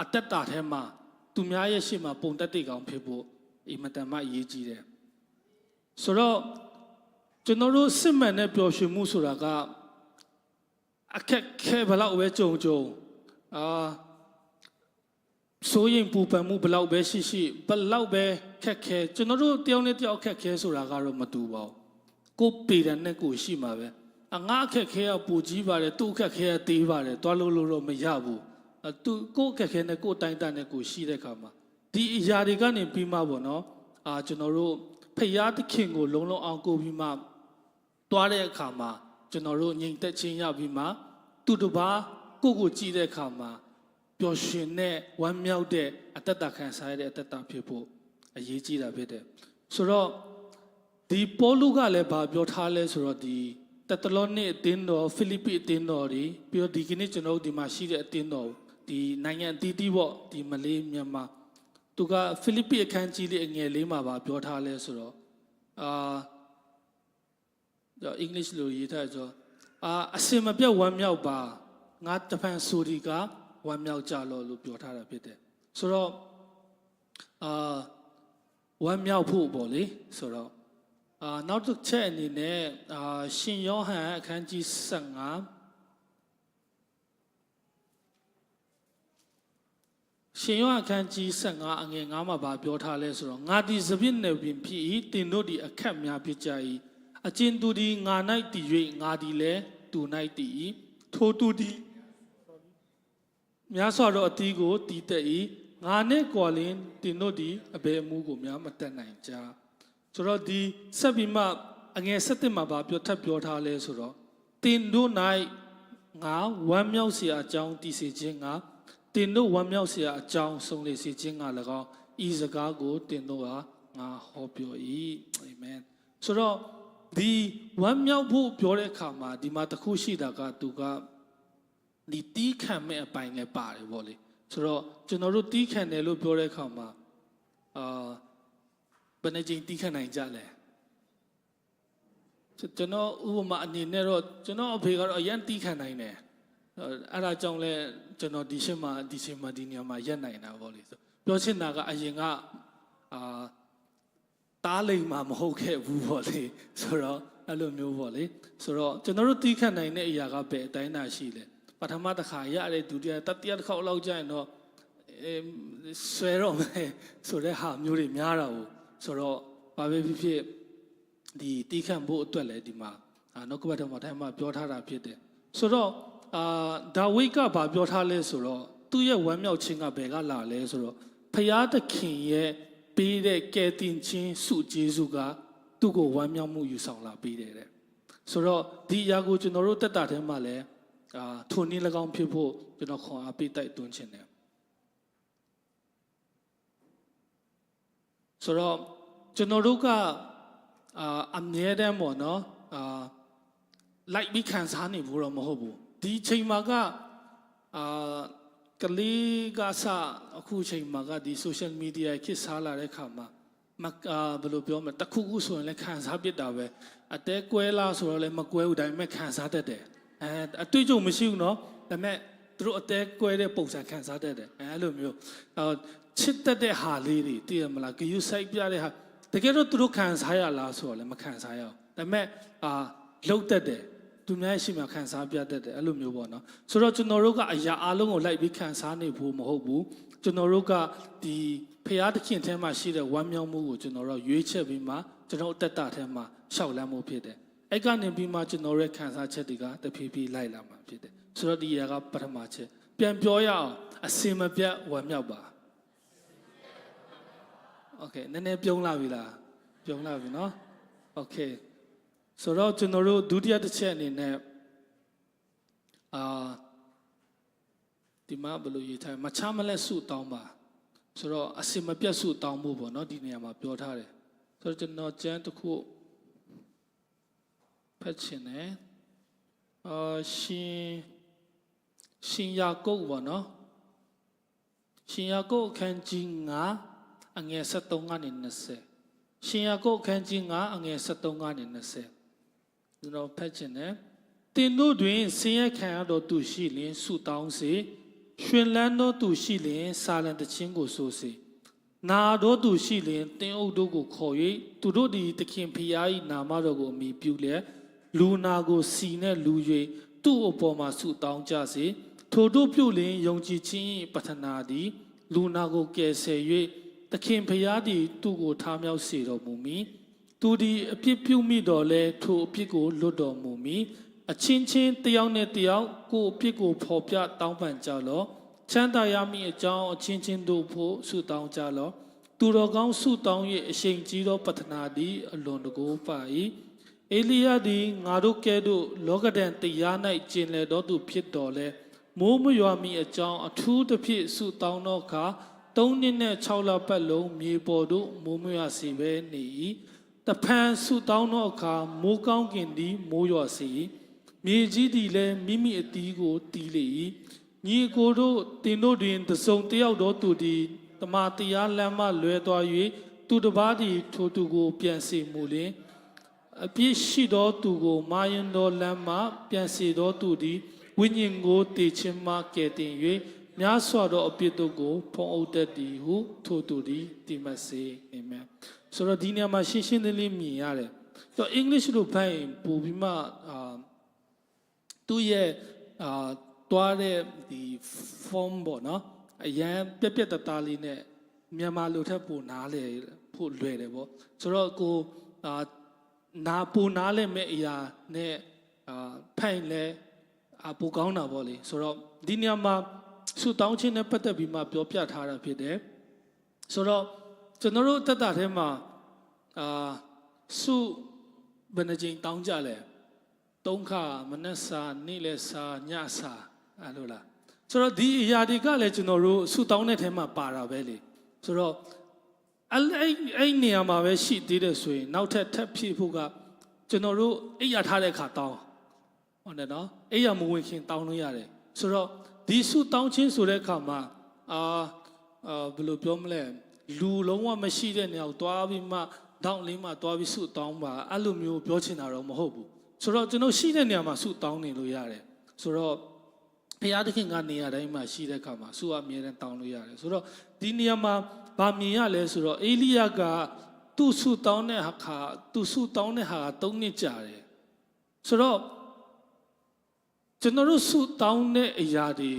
S4: အသက်တာထဲမှာသူများရဲ့ရှေ့မှာပုံတက်တဲ့ကောင်ဖြစ်ဖို့အင်မတန်မှအရေးကြီးတယ်ဆိုတော့ကျွန်တော်တို့စစ်မှန်တဲ့ပျော်ရွှင်မှုဆိုတာကအခက်ခဲဘလောက်ပဲကြုံစိုးရင်ပူပန်မှုဘလောက်ပဲရှိရှိဘလောက်ပဲခက်ခဲကျွန်တော်တို့တယောက်နဲ့တယောက်ခက်ခဲဆိုတာကတော့မတူပါဘူးကိုပေတယ်နဲ့ကိုရှိမှာပဲငါအခက်ခဲကပူကြီးပါတယ်သူ့အခက်ခဲကတေးပါတယ်တွားလို့တော့မရဘူးသူကိုအခက်ခဲနဲ့ကိုတိုင်းတန်နဲ့ကိုရှိတဲ့ခါမှာဒီအရာတွေကနေပြီးမှပေါ့နော်ကျွန်တော်တို့ဖခင်သခင်ကိုလုံးလုံးအောင်ကိုပြီးမှတွားတဲ့အခါမှာကျွန်တော်တို့ငြိမ်သက်ခြင်းရပြီးမှသူတစ်ပါးကိုကြည့်တဲ့အခါမှာ ပျော်ရွှင်တဲ့ဝမ်းမြောက်တဲ့အသက်တာခံစားရတဲ့အသက်တာဖြစ်ဖို့အရေးကြီးတာဖြစ်တယ်ဆိုတော့ဒီပေါလုကလည်းဘာပြောထားလဲဆိုတော့ဒီတက်တလောနစ်အတင်းတော်ဖိလိပ္ပိအတင်းတော်တွေပြီးတော့ဒီကနေ့ကျွန်တော်တို့ဒီမှာရှိတဲ့အတင်းတော်ဒီနိုင်ငံအသီးသီးပေါ့ဒီမလေးမြန်မာသူကဖိလိပ္ပိအခန်းကြီးလေးအငယ်လေးမှာပါပြောထားလဲဆိုတော့အင်္ဂလိပ်လိုရေးထားဆိုအစင်မပြတ်ဝမ်းမြောက်ပါငါတဖန်ဆိုဒီကဝမ်းမြောက်ကြလို့ပြောထားတာဖြစ်တယ်ဆိုတော့ဝမ်းမြောက်ဖို့ပေါ့လေဆိုတော့နောက်တစ်ချက်အနေနဲ့ရှင်ယောဟန်အခန်းကြီး15ရှင်ယောဟန်အခန်းကြီး15အငယ်9မှာဗာပြောထားလဲဆိုတော့ငါဒီစပစ်နယ်ပင်ဖြစ်၏တင်တို့ဒီအခက်များဖြစ်ကြ၏အကျဉ်သူဒီငါ၌တည်၍ငါဒီလည်းသူ၌တည်၏ထိုသူဒီများစွာသောအသီးကိုတည်တတ်၏ငါနဲ့ကွာလင်းတင်တို့ဒီအဘယ်အမှုကိုများမတတ်နိုင်ကြဆိုတော့ဒီဆက်ပြီးမှအငယ်7မှာပါပြောထပ်ပြောထားလဲဆိုတော့တင်တို့၌ငါဝမ်းမြောက်เสียအကြောင်းတည်စေခြင်းငါတင်တို့ဝမ်းမြောက်เสียအကြောင်းဆုံးလေစေခြင်းငါ၎င်းဤစကားကိုတင်တို့ဟာငါဟောပြော၏အာမင်ဆိုတော့ဒီဝမ်းမြောက်ဖို့ပြောတဲ့အခါမှာဒီမှာတစ်ခုရှိတာကသူကဒီတီးခံမဲ့အပိုင်းလည်းပါတယ်ဗောလေဆိုတော့ကျွန်တော်တို့တီးခံတယ်လို့ပြောတဲ့အခါမှာဘယ်နှကြိမ်တီးခံနိုင်ကြလဲကျွန်တော်ဥပမာအနေနဲ့တော့ကျွန်တော်အဖေကတော့အရင်တီးခံနိုင်တယ်အဲ့ဒါကြောင့်လဲကျွန်တော်ဒီရှင်းမှာဒီနေရာမှာရက်နိုင်တာဗောလေဆိုပြောချင်တာကအရင်ကတားလိမ်မှာမဟုတ်ခဲ့ဘူးဗောလေဆိုတော့အဲ့လိုမျိုးဗောလေဆိုတော့ကျွန်တော်တို့တီးခံနိုင်တဲ့အရာကပဲအတိုင်းတာရှိတယ်ပထမတစ်ခါရတယ်ဒုတိယတတိယတစ်ခါလောက်ကြာရင်တော့ဆွဲတော့မယ်ဆိုတဲ့ဟာမျိုးတွေများတာကိုဆိုတော့ဘာပဲဖြစ်ဖြစ်ဒီတီးခံဖို့အတွက်လည်းဒီမှာနောက်ကဘတ်တော်မှာတိုင်းမှာပြောထားတာဖြစ်တယ်ဆိုတော့ဒါဝိတ်ကဘာပြောထားလဲဆိုတော့သူ့ရဲ့ဝမ်းမြောက်ခြင်းကဘယ်ကလာလဲဆိုတော့ဖယားသခင်ရဲ့ပေးတဲ့ကယ်တင်ခြင်းစုကျေးဇူးကသူ့ကိုဝမ်းမြောက်မှုယူဆောင်လာပေးတယ်တဲ့ဆိုတော့ဒီအရာကိုကျွန်တော်တို့တက်တာထဲမှာလည်းထိုနည်း၎င်းဖြစ်ဖို့ကျွန်တော်ခွန်အားပေးတိုက်တွန်းခြင်းတယ်ဆိုတော့ကျွန်တော်တို့ကအမြဲတမ်းပေါ့နော်လိုက်ပြီးခံစားနေဖို့တော့မဟုတ်ဘူးဒီချိန်မှာကလေးကစအခုချိန်မှာကဒီ social media ခေတ်စားလာတဲ့ခါမှာဘယ်လိုပြောမလဲတခုခုဆိုရင်လည်းခံစားပြစ်တာပဲအတဲကွဲလားဆိုတော့လည်းမကွဲဘူးဒါပေမဲ့ခံစားတတ်တယ်အတွေ့အကြုံမရှိဘူးเนาะဒါပေမဲ့သူတို့အတဲကွဲတဲ့ပုံစံခံစားတတ်တယ်အဲ့လိုမျိုးချစ်တတ်တဲ့ဟာလေးတွေသိရမလားဂယုစိုက်ပြတဲ့ဟာတကယ်တော့သူတို့ခံစားရလားဆိုတော့လည်းမခံစားရအောင်ဒါပေမဲ့လှုပ်တတ်တယ်သူများရှိမှခံစားပြတတ်တယ်အဲ့လိုမျိုးပေါ့နော်ဆိုတော့ကျွန်တော်တို့ကအရာအလုံးကိုလိုက်ပြီးခံစားနေဖို့မဟုတ်ဘူးကျွန်တော်တို့ကဒီဖရာသခင်ထဲမှာရှိတဲ့ဝမ်းမြောက်မှုကိုကျွန်တော်တို့ရွေးချက်ပြီးမှကျွန်တော်အသက်တာထဲမှာရှောက်လန်းမှုဖြစ်တယ်အဲ့ကနေပြီးမှကျွန်တော်ရဲ့ခံစားချက်တွေကတဖြည်းဖြည်းလိုက်လာမှာဖြစ်တယ်ဆိုတော့ဒီအရာကပထမချက်ပြန်ပြောရအောင်အစင်မပြတ်ဝမ်းမြောက်ပါโอเคနည်းနည်းပြုံးလာပြီလားပြုံးလာပြီเนาะโอเคဆိုတော့ကျွန်တော်တို့ဒုတိယတစ်ချက်အနေနဲ့ဒီမှာဘယ်လိုရေးထားမချမလက်ဆုတောင်းပါဆိုတော့အစင်မပြတ်ဆုတောင်းဖို့ပေါ့နော်ဒီနေရာမှာပြောထားတယ်ဆိုတော့ကျွန်တော်ကျမ်းတစ်ခုဖတ်ချင်တယ်ရှင်ယာကုပ်ပေါ့နော်ရှင်ယာကုပ်အခန်းကြီး9အငယ်73ကနေ20ရှင်ယာကုပ်အခန်းကြီး9အငယ်73ကနေ20ကျွန်တော်ဖတ်ချင်တယ်တင်တို့တွင်ဆင်းရဲခံရသောသူရှိလျင်ဆုတောင်းစေရှင်လန်းသောသူရှိလျင်စာလံတခြင်းကိုဆိုစေနာသောသူရှိလျင်တင်းအုပ်တို့ကိုခေါ်၍သူတို့သည်သခင်ဖျား၏နာမတော်ကိုအမိပြုလျက်လူနာကိုစီနှင့်လူ၍သူ့အပေါ်မှာဆုတောင်းကြစေထိုတို့ပြုလျင်ယုံကြည်ခြင်း၏ပတ္ထနာသည်လူနာကိုကယ်ဆယ်၍သခင်ဖျားသည်သူ့ကိုထားမြောက်စေတော်မူမည်သူသည်အပြစ်ပြုမိတော်လဲထိုအပြစ်ကိုလွတ်တော်မူမည်အချင်းချင်းတယောက်နဲ့တယောက်ကိုအပြစ်ကိုဖော်ပြတောင်းပန်ကြလော့ချမ်းသာရမည်အကြောင်းအချင်းချင်းတို့ဖို့ဆုတောင်းကြလော့သူတော်ကောင်းဆုတောင်း၍အရှိန်ကြီးသောပတ္ထနာသည်အလွန်တကူပါ၏အေလိယသည်ငါတို့ကဲ့သို့လောကဒဏ်တရား၌ကျင်လည်တော်သူဖြစ်တော်လဲ မိုးမရွာမီအကြောင်းအထူးတစ်ဖြစ်ဆုတောင်းသောအခါ3နှစ်နဲ့6လပတ်လုံးမြေပေါ်သို့မိုးမရွာစေပဲနေ၏တဖန်ဆုတောင်းသောအခါမိုးကောင်းကင်သည်မိုးရွာစေ၏မြေကြီးသည်လည်းမိမိအတီးကိုတီးလေ၏ညီကိုတို့တင်တို့တွင်တစုံတယောက်သောသူသည်တမန်တရားလမ်းမှလွဲသွား၍သူတစ်ပါးသည်ထိုသူကိုပြန်စေမူလျှင်အပြစ်ရှိသောသူကိုမာယင်သောလမ်းမှပြန်စေသောသူသည်ဝိညာဉ်ကိုတည်ခြင်းမှကယ်တင်၍များစွာသောအပြစ်တို့ကိုဖုံးအုပ်တတ်သည်ဟုထိုသူသည်တည်မှတ်စေအာမင်ဆိုတော့ဒီနေရာမှာရှင်းရှင်းလင်းလင်းမြင်ရတယ်တော့အင်္ဂလိပ်လိုဖိုင်ပို့ပြီးမှသူ့ရဲ့တွားတဲ့ဒီ form ပေါ့နော်အရန်ပြက်ပြက်တသားလေးနဲ့မြန်မာလိုထက်ပိုနားလေဖို့လွယ်တယ်ပေါ့ဆိုတော့ကိုနာပူနားလဲမဲ့အရာနဲ့ဖိုင်လဲပိုကောင်းတာပေါ့လေဆိုတော့ဒီနေရာမှာဆုတောင်းခြင်းနဲ့ပတ်သက်ပြီးမှပြောပြထားတာဖြစ်တယ်ဆိုတော့ကျွန်တော်တို့တက်တာထဲမှာဆုဘယ်နှကြိမ်တောင်းကြလဲ3ခါမနက်စာနေ့လယ်စာညစာအဲ့လိုလားဆိုတော့ဒီအရာတွေကလည်းကျွန်တော်တို့ဆုတောင်းတဲ့ထဲမှာပါတာပဲလေဆိုတော့အဲ့နေရာမှာပဲရှိသေးတယ်ဆိုရင်နောက်ထပ်ဖြည့်ဖို့ကကျွန်တော်တို့အိပ်ရထားတဲ့ခါတောင်းဟုတ်တယ်နော်အိပ်ရမဝင်ခင်တောင်းလို့ရတယ်ဆိုတော့ဒီဆုတောင်းခြင်းဆိုတဲ့အခါမှာဘယ်လိုပြောမလဲလူလုံးဝမရှိတဲ့နေရာကိုတွားပြီးမှတောင်းလေးမှတွားပြီးဆုတောင်းပါအဲ့လိုမျိုးပြောချင်တာတော့မဟုတ်ဘူးဆိုတော့ကျွန်တော်ရှိတဲ့နေရာမှာဆုတောင်းနေလို့ရတယ်ဆိုတော့ဘုရားသခင်ကနေရာတိုင်းမှာရှိတဲ့အခါမှာဆုအမြဲတမ်းတောင်းလို့ရတယ်ဆိုတော့ဒီနေရာမှာဗာမြင်ရလဲဆိုတော့အေလိယကသူ့ဆုတောင်းတဲ့ဟာ3နှစ်ကြာတယ်ဆိုတော့ကျွန်တော်တို့ဆုတောင်းတဲ့အရာတွေ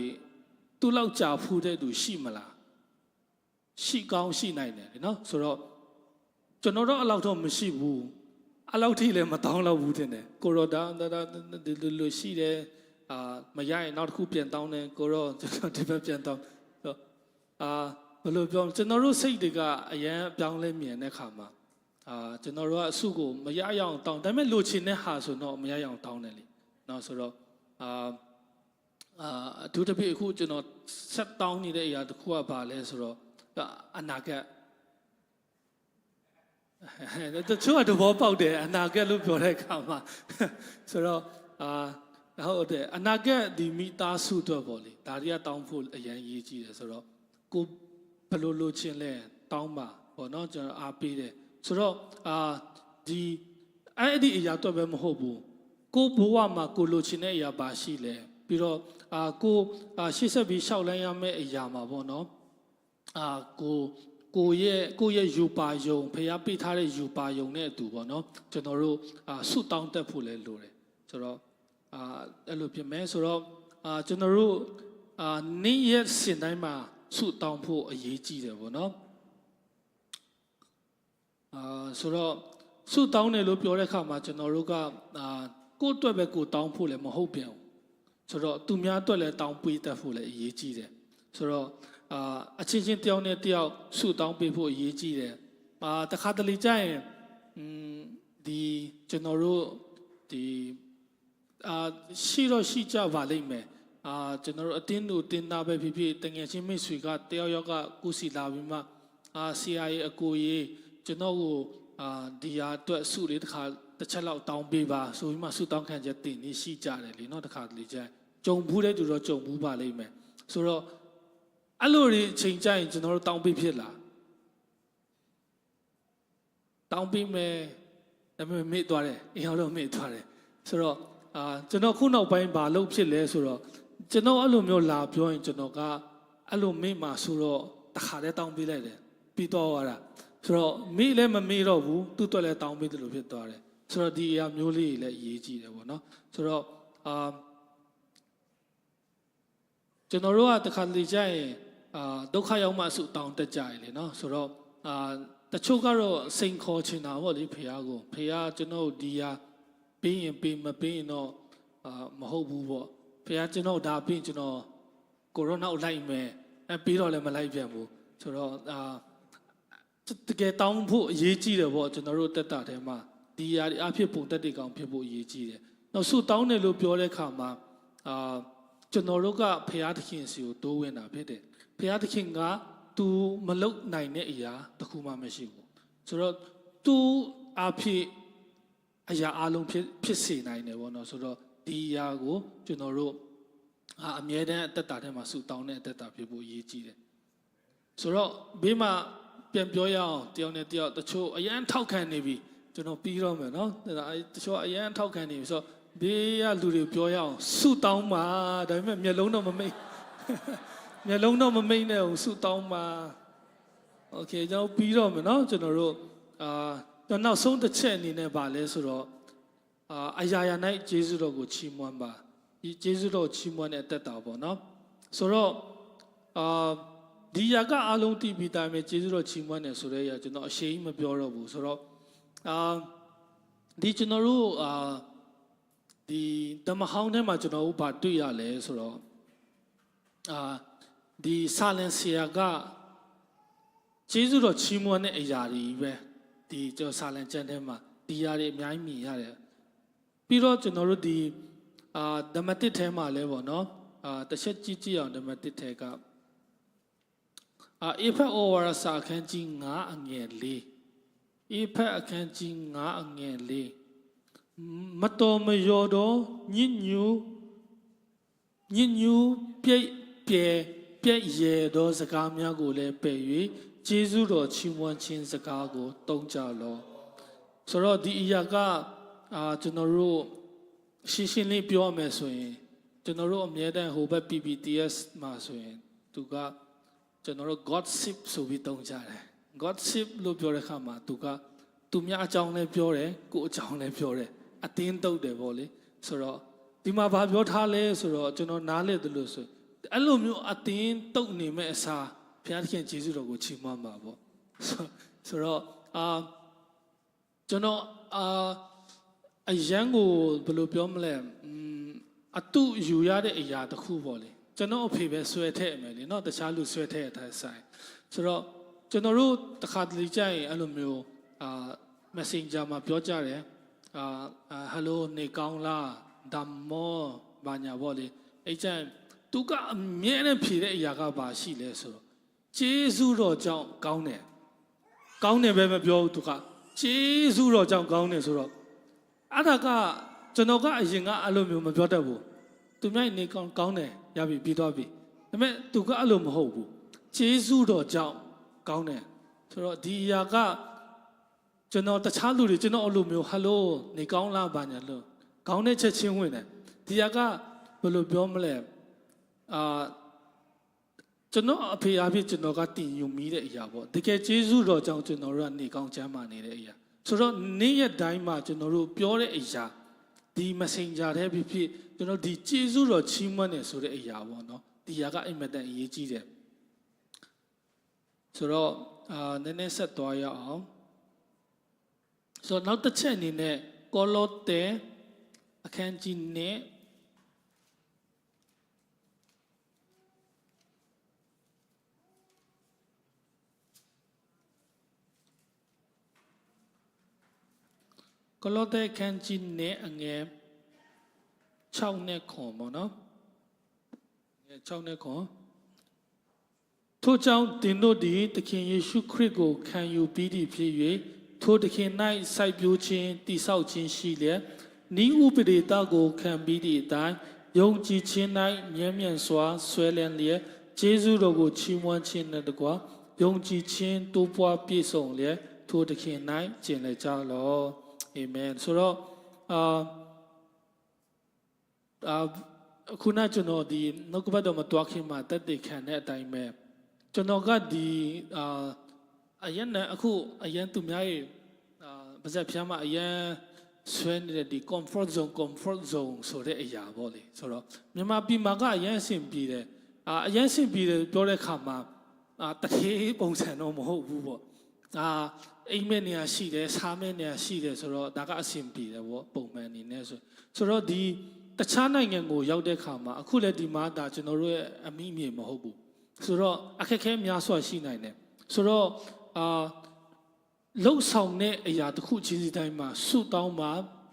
S4: သူ့လောက်ကြာဖူးတဲ့သူရှိမလားရှိကောင်းရှိနိုင်တယ်နော်ဆိုတော့ကျွန်တော်တို့အလောက်တော့မရှိဘူးအလောက်ထိလည်းမတောင်းတော့ဘူးတင်တယ်ကိုရောဒါလိုရှိတယ်မရရင်နောက်တစ်ခုပြန်တောင်းတယ်ကိုရောကျွန်တော်ဒီဘက်ပြန်တောင်းဘယ်လိုပြောကျွန်တော်တို့စိတ်တွေကအရန်ပြောင်းလဲမြင်တဲ့ခါမှာကျွန်တော်တို့ကအဆုကိုမရအောင်တောင်းဒါပေမဲ့လိုချင်တဲ့ဟာဆိုတော့မရအောင်တောင်းတယ်လေနော်ဆိုတော့အထူးသဖြင့်အခုကျွန်တော်ဆက်တောင်းနေတဲ့အရာတစ်ခုကဘာလဲဆိုတော့အနာဂတ်တချို့ကသဘောပေါက်တယ်အနာဂတ်လို့ပြောတဲ့အခါမှာဆိုတော့ဟုတ်တယ်အနာဂတ်ဒီမိသားစုတော့ပေါ့လေဒါတွေကတောင်းဖို့အရန်ရေးကြည့်တယ်ဆိုတော့ကိုဘယ်လိုလိုချင်လဲတောင်းပါပေါ့နော်ကျွန်တော်အားပေးတယ်ဆိုတော့ဒီအဲ့ဒီအရာတော့ပဲမဟုတ်ဘူးကိုဘဝမှာကိုလိုချင်တဲ့အရာပါရှိလဲပြီးတော့ကိုရှေ့ဆက်ပြီးရှောက်လန်းရမယ့်အရာမှာပေါ့နော်ကိုရဲ့ယူပါယုံဖျားပေးထားတဲ့ယူပါယုံနဲ့အတူပေါ့နော်ကျွန်တော်တို့ဆုတောင်းတတ်ဖို့လဲလိုတယ်ဆိုတော့အဲ့လိုဖြစ်မယ်ဆိုတော့ကျွန်တော်တို့နေ့ရက်စဉ်တိုင်းမှာဆုတောင်းဖို့အရေးကြီးတယ်ပေါ့နော်ဆိုတော့ဆုတောင်းတယ်လို့ပြောတဲ့အခါမှာကျွန်တော်တို့ကကိုယ့်အတွက်ပဲကိုတောင်းဖို့လည်းမဟုတ်ပြန်ဘူးဆိုတော့သူများအတွက်လည်းတောင်းပေးတတ်ဖို့လည်းအရေးကြီးတယ်ဆိုတော့အချင်းချင်းတယောက်နဲ့တယောက်ဆုတောင်းပေးဖို့အရေးကြီးတယ်တခါတလေကြာရင်ဒီကျွန်တော်တို့ဒီရှိတော့ရှိကြပါလိမ့်မယ်ကျွန်တော်တို့အတင်းတို့တင်တာပဲဖြစ်ဖြစ်တငယ်ချင်းမိတ်ဆွေကတယောက်ယောက်ကကုစီလာပြီးမှဆရာကြီးအကိုကြီးကျွန်တော်ကိုဒီဟာအတွက်ဆုလေးတစ်ခါတစ်ချက်လောက်တောင်းပေးပါဆိုပြီးမှဆုတောင်းခံချက်တင်နေရှိကြတယ်လေနော်တစ်ခါတလေကြာကြုံဘူးတဲ့သူတော့ကြုံဘူးပါလိမ့်မယ်ဆိုတော့အဲ့လိုတွေအချိန်ကြရင်ကျွန်တော်တို့တောင်းပေးဖြစ်လားတောင်းပေးမယ်ဒါပေမဲ့မေ့သွားတယ်အရင်တော့မေ့သွားတယ်ဆိုတော့ကျွန်တော်ခုနောက်ပိုင်းဘာလုပ်ဖြစ်လဲဆိုတော့ကျွန်တော်အဲ့လိုမျိုးလာပြောရင်ကျွန်တော်ကအဲ့လိုမေ့မှာဆိုတော့တခါတည်းတောင်းပေးလိုက်တယ်ပြီးတော့ရတာဆိုတော့မေ့လည်းမမေ့တော့ဘူးသူ့အတွက်လည်းတောင်းပေးတယ်လို့ဖြစ်သွားတယ်ဆိုတော့ဒီအရာမျိုးလေးတွေလည်းအရေးကြီးတယ်ပေါ့နော်ဆိုတော့ကျွန်တော်တို့ကတခါတလေကြာရင်ဒုက္ခရောက်မှဆုတောင်းတတ်ကြတယ်လေနော်ဆိုတော့တချို့ကတော့စိန်ခေါ်ချင်တာပေါ့လေဖေဟာကိုဖေဟာကျွန်တော်ဒီဟာပေးရင်ပေးမပေးရင်တော့မဟုတ်ဘူးပေါ့ဖေဟာကျွန်တော်ဒါပေးရင်ကျွန်တော်ကိုရိုနာကိုလိုက်မယ်ပြီးတော့လည်းမလိုက်ပြန်ဘူးဆိုတော့တကယ်တောင်းဖို့အရေးကြီးတယ်ပေါ့ကျွန်တော်တို့တက်တာထဲမှာဒီဟာအဖြစ်ပုံတက်တဲ့ကောင်ဖြစ်ဖို့အရေးကြီးတယ်နောက်ဆုတောင်းတယ်လို့ပြောတဲ့အခါမှာ ကျွန်တော်တို့ကဖရာသခင်စီကိုတိုးဝင်တာဖြစ်တယ်ဖရာသခင်က तू မလုတ်နိုင်တဲ့အရာတစ်ခုမှမရှိဘူးဆိုတော့ तू အဖြစ်အရာအလုံးဖြစ်စေနိုင်တယ်ပေါ့နော်ဆိုတော့ဒီအရာကိုကျွန်တော်တို့အမြဲတမ်းအသက်တာထဲမှာဆူတောင်းတဲ့အသက်တာဖြစ်ဖို့အရေးကြီးတယ်ဆိုတော့ဘေးမှာပြန်ပြောရအောင်တယောက်နဲ့တယောက်တချို့အရန်ထောက်ခံနေပြီကျွန်တော်ပြီးတော့မယ်နော်တချို့အရန်ထောက်ခံနေပြီဆိုတော့ဘေးကလူတွေပြောရအောင်ဆူတောင်းပါဒါပေမဲ့မျက်လုံးတော့မမိတ်မျက်လုံးတော့မမိတ်နဲ့ဆူတောင်းပါโอเคကျွန်တော်ပြီးတော့မယ်နော်ကျွန်တော်တို့နောက်ဆုံးတစ်ချက်အနေနဲ့ဗာလဲဆိုတော့အရာရာ၌ယေရှုတော်ကိုချီးမွမ်းပါဒီယေရှုတော်ချီးမွမ်းတဲ့အသက်တာပေါ့နော်ဆိုတော့ဒီယာကအလုံးတည်ပြီးတိုင်းပဲယေရှုတော်ချီးမွမ်းတယ်ဆိုတဲ့အရာကျွန်တော်အရှိန်မပြောတော့ဘူးဆိုတော့ဒီကျွန်တော်တို့ဒီဓမ္မဟောင်းထဲမှာကျွန်တော်တို့ဗာတွေ့ရလဲဆိုတော့ဒီဆာလင်ဆီယာကယေရှုတော်ချီးမွမ်းတဲ့အရာတွေပဲဒီကျွန်တော်ဆာလင်ကျမ်းထဲမှာဒီအရာတွေအများကြီးမြင်ရတယ်ပြီးတော့ကျွန်တော်တို့ဒီဓမ္မတစ်ထဲမှာလဲပေါ့နော်တစ်ချက်ကြည့်အောင်ဓမ္မတစ်ထဲကအေဖက်ဩဝါဒစာအခန်းကြီး9အငယ်4အေဖက်အခန်းကြီး9အငယ်4မတော်မရောတော့ညစ်ညူပြည့်ရဲသောစကားများကိုလည်းပယ်၍ယေရှုတော်ချီးမွမ်းခြင်းစကားကိုတုံးကြလောဆိုတော့ဒီအရာကကျွန်တော်တို့ရှင်းလေးပြောရမယ်ဆိုရင်ကျွန်တော်တို့အမြဲတမ်းဟိုဘက် PPTS မှာဆိုရင်သူကကျွန်တော်တို့ gossip ဆိုပြီးတုံးကြတယ် gossip လို့ပြောတဲ့အခါမှာသူများအကြောင်းလည်းပြောတယ်ကိုယ်အကြောင်းလည်းပြောတယ်အတင်းတုတ်တယ်ပေါ့လေဆိုတော့ဒီမှာဘာပြောထားလဲဆိုတော့ကျွန်တော်နားလည်တယ်လို့ဆိုအဲ့လိုမျိုးအတင်းတုတ်နေမဲ့အစားဘုရားသခင်ယေရှုတော်ကိုချီးမွမ်းပါပေါ့ဆိုတော့ကျွန်တော်အရန်ကိုဘယ်လိုပြောမလဲအတူယူရတဲ့အရာတစ်ခုပေါ့လေကျွန်တော်အဖေပဲဆွဲထည့်မယ်လေနော်တခြားလူဆွဲထည့်တဲ့အဆိုင်ဆိုတော့ကျွန်တော်တို့တစ်ခါတလေကြာရင်အဲ့လိုမျိုးmessenger မှာပြောကြတယ်hello နေကောင်းလားဓမ္မောဘာညာပေါ့လေအဲ့ကျန်သူကအမြဲတမ်းဖြေတဲ့အရာကဘာရှိလဲဆိုတော့ကျေးဇူးတော်ကြောင့်ကောင်းတယ်ပဲမပြောဘူးသူကကျေးဇူးတော်ကြောင့်ကောင်းတယ်ဆိုတော့အဲ့ဒါကကျွန်တော်ကအရင်ကအဲ့လိုမျိုးမပြောတတ်ဘူးသူမြိုက်နေကောင်းတယ်ရပြီပြီးတော့ပြီဒါပေမဲ့သူကအဲ့လိုမဟုတ်ဘူးကျေးဇူးတော်ကြောင့်ကောင်းတယ်ဆိုတော့ဒီအရာကကျွန်တော်တခြားလူတွေကျွန်တော်အဲ့လိုမျိုးဟယ်လိုနေကောင်းလားဘာညာလို့ကောင်းတဲ့ချက်ချင်းဝင်တယ်ဒီအရာကဘယ်လိုပြောမလဲကျွန်တော်အဖေအဖေကျွန်တော်ကတင်ယူမိတဲ့အရာပေါ့တကယ်ကျေးဇူးတော်ကြောင့်ကျွန်တော်တို့ကနေကောင်းချမ်းသာနေတဲ့အရာဆိုတော့နေ့ရက်တိုင်းမှာကျွန်တော်တို့ပြောတဲ့အရာဒီ messenger ထဲဖြစ်ကျွန်တော်ဒီကျေးဇူးတော်ချီးမွမ်းတယ်ဆိုတဲ့အရာပေါ့နော်ဒီအရာကအိမ်မက်တန်အရေးကြီးတယ်ဆိုတော့နည်းနည်းဆက်သွားရအောင်ဆိုတော့နောက်တစ်ချက်အနေနဲ့ကောလောသဲအခန်းကြီးနဲ့ကလောသဲခန်းကြီးနဲ့အငယ်6နဲ့ခွန်ပေါ့နော်6နဲ့ခွန်ထို့ကြောင့်သင်တို့သည်သခင်ယေရှုခရစ်ကိုခံယူပြီးသည့်ဖြစ်၍ထိုသခင်၌စိုက်ပျိုးခြင်းတည်ဆောက်ခြင်းရှိလျက်ဤဥပဒေတကိုခံပြီးသည့်အတိုင်းယုံကြည်ခြင်း၌မြဲမြံစွာဆွဲလန်းလျက်ယေရှုတော်ကိုချီးမွမ်းခြင်းနဲ့တကွာယုံကြည်ခြင်းတိုးပွားပြည့်စုံလျက်ထိုသခင်၌ကျင့်လေကြလောအာမင်ဆိုတော့ခုနကျွန်တော်ဒီနှုတ်ကပတ်တော်မှာတွားခင်မှာတက်တည်ခံတဲ့အတိုင်းပဲကျွန်တော်ကဒီအရင်နဲ့အခုအရင်သူများရဲ့ပါဇက်ဖျားမှာအရင်ဆွဲနေတဲ့ဒီ comfort zone ဆိုတဲ့အရာပေါ့လေဆိုတော့မြန်မာပြည်မှာကအရင်အဆင်ပြေတယ်အရင်အဆင်ပြေတယ်ပြောတဲ့ခါမှာတခေးပုံစံတော့မဟုတ်ဘူးပေါ့အိမ်မက်နေရာရှိတယ်စားမဲ့နေရာရှိတယ်ဆိုတော့ဒါကအဆင်ပြေတယ်ပေါ့ပုံမှန်အနေနဲ့ဆိုတော့ဒီတခြားနိုင်ငံကိုရောက်တဲ့ခါမှာအခုလည်းဒီမှာဒါကျွန်တော်တို့ရဲ့အမိမြေမဟုတ်ဘူးဆိုတော့အခက်အခဲများစွာရှိနိုင်တယ်ဆိုတော့လှုပ်ဆောင်တဲ့အရာတစ်ခုချင်းစီတိုင်းမှာဆုတောင်းမှာ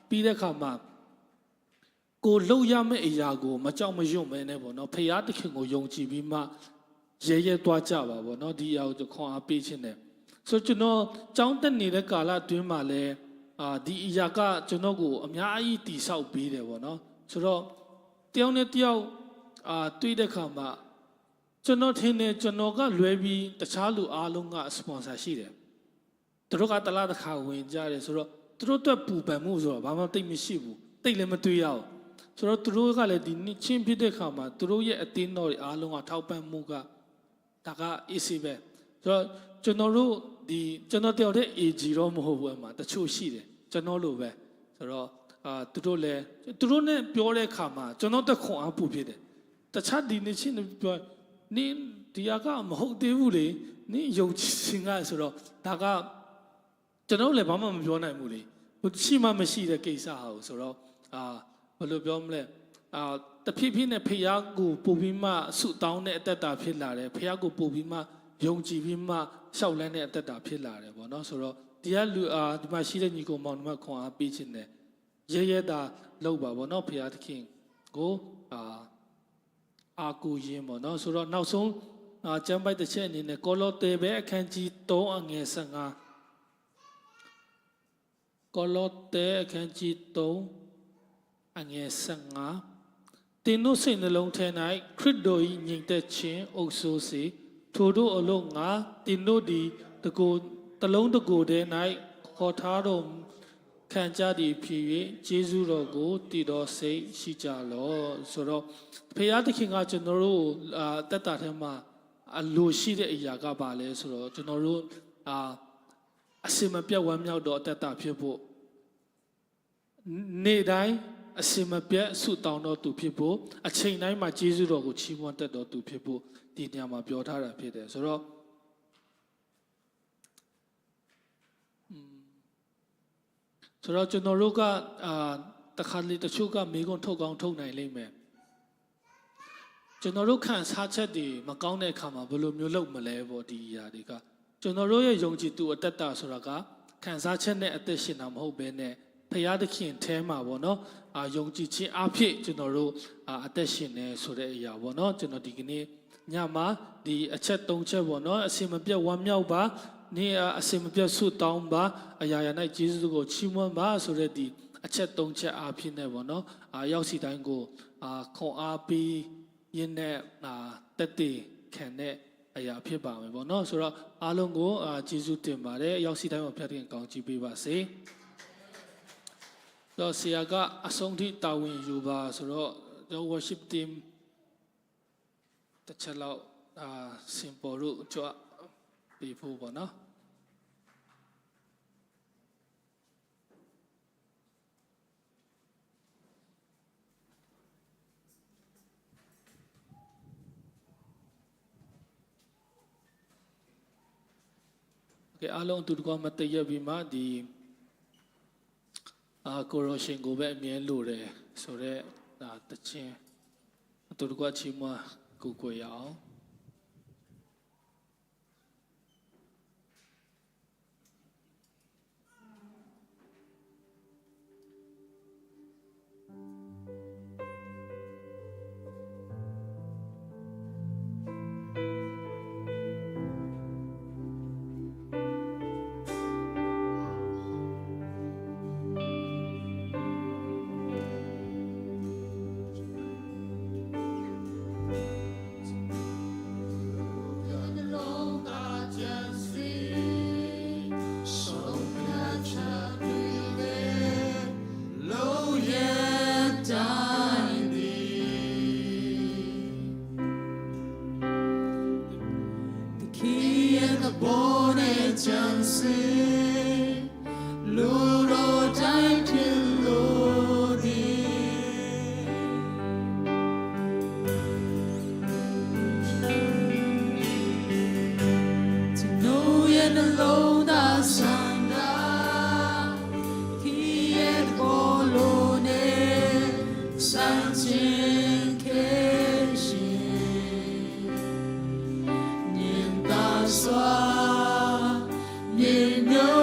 S4: ပြီးတဲ့ခါမှာ ကိုလှုပ်ရမယ့်အရာကိုမကြောက်မရွံ့မဲနဲ့ပေါ့နော်ဖခင်တခင်ကိုယုံကြည်ပြီးမှရဲရဲသွားကြပါပေါ့နော်ဒီအရာကိုခွန်အားပေးခြင်းနဲ့ဆိုကျွန်တော်ကြောင်းတက်နေတဲ့ကာလအတွင်းမှာလဲဒီအရာကကျွန်တော်ကိုအများကြီးတိဆောက်ပေးတယ်ပေါ့နော်ဆိုတော့တယောက်နဲ့တယောက်တွေ့တဲ့ခါမှာကျွန်တော်ထင်တယ်ကျွန်တော်ကလွဲပြီးတခြားလူအားလုံးကစပွန်ဆာရှိတယ်သူတို့ကတလားတစ်ခါဝင်ကြတယ်ဆိုတော့သူတို့အတွက်ပူပန်မှုဆိုတော့ဘာမှတိတ်မရှိဘူးတိတ်လည်းမတွေ့ရအောင်ဆိုတော့သူတို့ကလည်းဒီနှစ်ချင်းဖြစ်တဲ့ခါမှာသူတို့ရဲ့အတင်းတော်တွေအားလုံးကထောက်ပံ့မှုကဒါက easy ပဲဆိုတော့ကျွန်တော်တို့ဒီကျွန်တော်တယောက်တည်း AG တော့မဟုတ်ဘူးအမှတချို့ရှိတယ်ကျွန်တော်လိုပဲဆိုတော့သူတို့လည်းသူတို့နဲ့ပြောတဲ့ခါမှာကျွန်တော်တက်ခွန်အားပူဖြစ်တယ်တခြားဒီနှစ်ချင်းပြောနင်းဒီအကမဟုတ်သေးဘူးလေနင်းယုံကြည်ခြင်းကဆိုတော့ဒါကကျွန်တော်လည်းဘာမှမပြောနိုင်ဘူးလေရှိမှမရှိတဲ့ကိစ္စဟာဆိုတော့ဘယ်လိုပြောမလဲတဖြည်းဖြည်းနဲ့ဖခင်ကိုပို့ပြီးမှဆုတောင်းတဲ့အသက်တာဖြစ်လာတယ်ဖခင်ကိုပို့ပြီးမှယုံကြည်ပြီးမှရှောက်လန်းတဲ့အသက်တာဖြစ်လာတယ်ပေါ့နော်ဆိုတော့ဒီကလူဒီမှာရှိတဲ့ညီကိုမောင်နှမခွန်အားပေးခြင်းနဲ့ရဲရဲတာလောက်ပါပေါ့နော်ဖခင်သခင်ကိုအာကူရင်ပေါ့နော်ဆိုတော့နောက်ဆုံးကျမ်းပိုက်တစ်ချက်အနေနဲ့ကောလောသဲပဲအခန်းကြီး3အငယ်15ကောလောသဲအခန်းကြီး3အငယ်15သင်တို့စိတ်နှလုံးထဲ၌ခရစ်တော်၏ညီသက်ခြင်းအုပ်စိုးစေထိုတို့အလို့ငါသင်တို့သည်တကိုယ်တလုံးတကိုယ်တည်း၌ခေါ်ထားတော်ခံကြသည်ဖြစ်၍ယေရှုတော်ကိုတည်တော်စိတ်ရှိကြလောဆိုတော့ဖခင်သခင်ကကျွန်တော်တို့တက်တာထဲမှာအလိုရှိတဲ့အရာကပါလဲဆိုတော့ကျွန်တော်တို့အစင်မပြတ်ဝမ်းမြောက်တော့တက်တာဖြစ်ဖို့နေ့တိုင်းအစင်မပြတ်ဆုတောင်းတော်သူဖြစ်ဖို့အချိန်တိုင်းမှာယေရှုတော်ကိုချီးမွမ်းတတ်တော်သူဖြစ်ဖို့ဒီနေရာမှာပြောထားတာဖြစ်တယ်ဆိုတော့ကျွန်တော်တို့ကတခါလေတချို့ကမိကုံထုတ်ကောင်းထုတ်နိုင်လိမ့်မယ်ကျွန်တော်တို့ခံစားချက်တွေမကောင်းတဲ့အခါမှာဘယ်လိုမျိုးလုပ်မလဲပေါ့ဒီအရာတွေကကျွန်တော်တို့ရဲ့ယုံကြည်သူအတ္တဆိုတာကခံစားချက်နဲ့အသက်ရှင်တာမဟုတ်ဘဲနဲ့ဖခင်သခင်ထဲမှာပေါ့နော်ယုံကြည်ခြင်းအဖြစ်ကျွန်တော်တို့အသက်ရှင်နေဆိုတဲ့အရာပေါ့နော်ကျွန်တော်ဒီကနေ့ညမှာဒီအချက်၃ချက်ပေါ့နော်အစင်မပြတ်ဝမ်းမြောက်ပါနေ့အစင်မပြတ်ဆုတောင်းပါအရာရာ၌ယေရှုကိုချီးမွမ်းပါဆိုတဲ့ဒီအချက်၃ချက်အဖြစ်နဲ့ပေါ့နော်ရောက်စီတိုင်းကိုခွန်အားပေးရင်းနဲ့တက်တည်ခံတဲ့အရာဖြစ်ပါမယ်ပေါ့နော်ဆိုတော့အားလုံးကိုယေရှုတင်ပါတယ်ရောက်စီတိုင်းမှာဖခင်ကောင်းချီးပေးပါစေတော့ဆရာကအဆုံးထိတာဝန်ယူပါဆိုတော့ worship team တစ်ချက်လောက်simple လို့ကြွပေးဖို့ပေါ့နော်အားလုံးသူတကွာမတည့်ရပြီးမှဒီကိုရိုရှင်ကိုပဲအမြဲလိုတယ်ဆိုတော့တခြင်းသူတကွာချီးမွမ်းကိုကိုရအောင်
S1: မြေ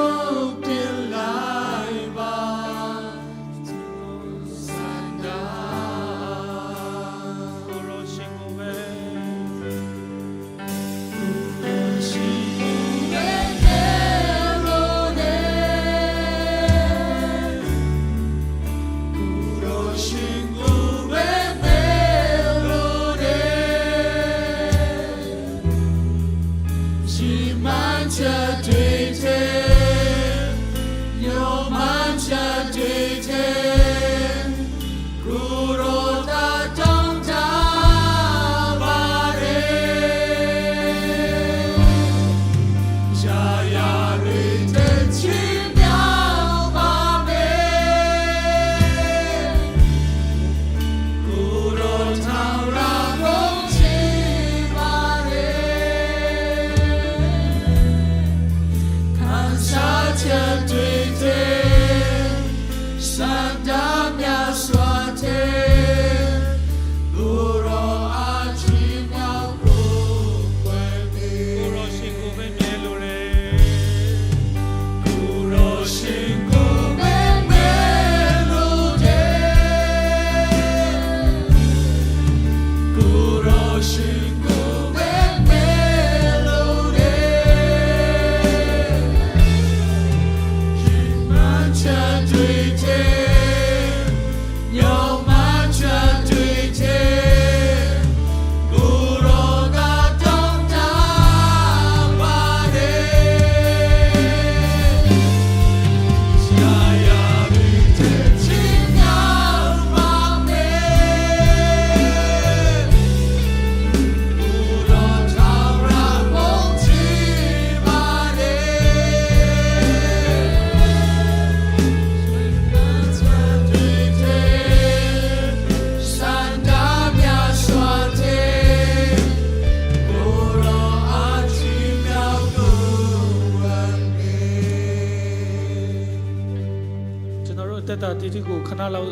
S4: တိတိကိုခဏလောက်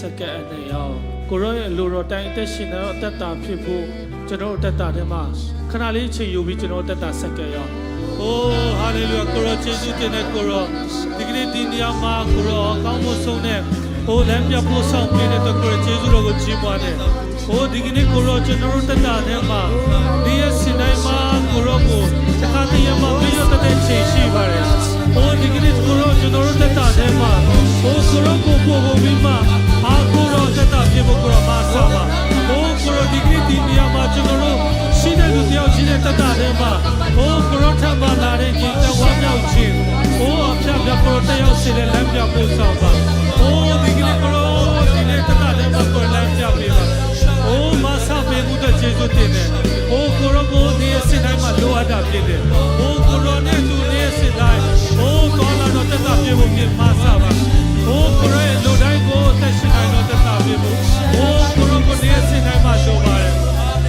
S4: စက္ကန့်အနေရောကိုရောရဲ့လိုတော်တိုင်းအသက်ရှင်တဲ့အသက်တာဖြစ်ဖို့ကျွန်တော်အသက်တာထဲမှာခဏလေးချိန်ယူပြီးကျွန်တော်အသက်တာစက္ကန့်ရောအိုးဟာလေလုယာကိုရောယေရှုတင်တဲ့ကိုရောဒီကနေ့ဒီနေရာမှာကိုရောကောင်းမှုဆုံးတဲ့ဟိုလမ်းပြဖို့ဆောင်ပြတဲ့ကိုရောယေရှုတော်ကိုချီးမွမ်းတယ်ဟိုဒီကနေ့ကိုရောကျွန်တော်တက်တာထဲမှာဒီရဲ့စင်တိုင်းမှာကိုရောကိုတခါတည်းမှာပြရတဲ့ချိန်ရှိပါတယ်ဟိုဒီကနေ့ကိုရောကျွန်တော်တက်တာထဲမှာဟိုကိုရောကိုပို့ဖို့ပြီးမှအာကိုရောတက်တာပြေဖို့ကိုရောမဆာပါဟိုကိုရောဒီကနေ့ဒီနေရာမှာကျွန်တော်တို့ရှိတဲ့လူတယောက်ရှိတဲ့တက်တာထဲမှာဟိုကိုရောထပ်ပါလာတဲ့ညီတော်ဝါမြောက်ခြင်းဟိုအဖျက်ပြကိုရောတယောက်စီတဲ့လမ်းပြဖို့ဆောင်ပါဟိုဒီကနေ့ကိုရောဒီနေ့တက်တာထဲမှာကိုရောလမ်းပြပေးပါโอ้มาซาเปมุตเจซุติเนี่ยโอ้โกโรโกเนี่ยสิတိုင်းမှာလိုအပ်တာဖြစ်တယ်โอ้โกโรနဲ့သူเนี่ยสิတိုင်းโอ้တော်လာတော့တက်တာပြေဖို့ဖြစ်มาซาပါโอ้โกโรရဲ့လူတိုင်းကိုတက်ရှိတိုင်းတော့တက်တာပြေဖို့โอ้โกโรကိုเนี่ยสิတိုင်းမှာလိုပါတယ်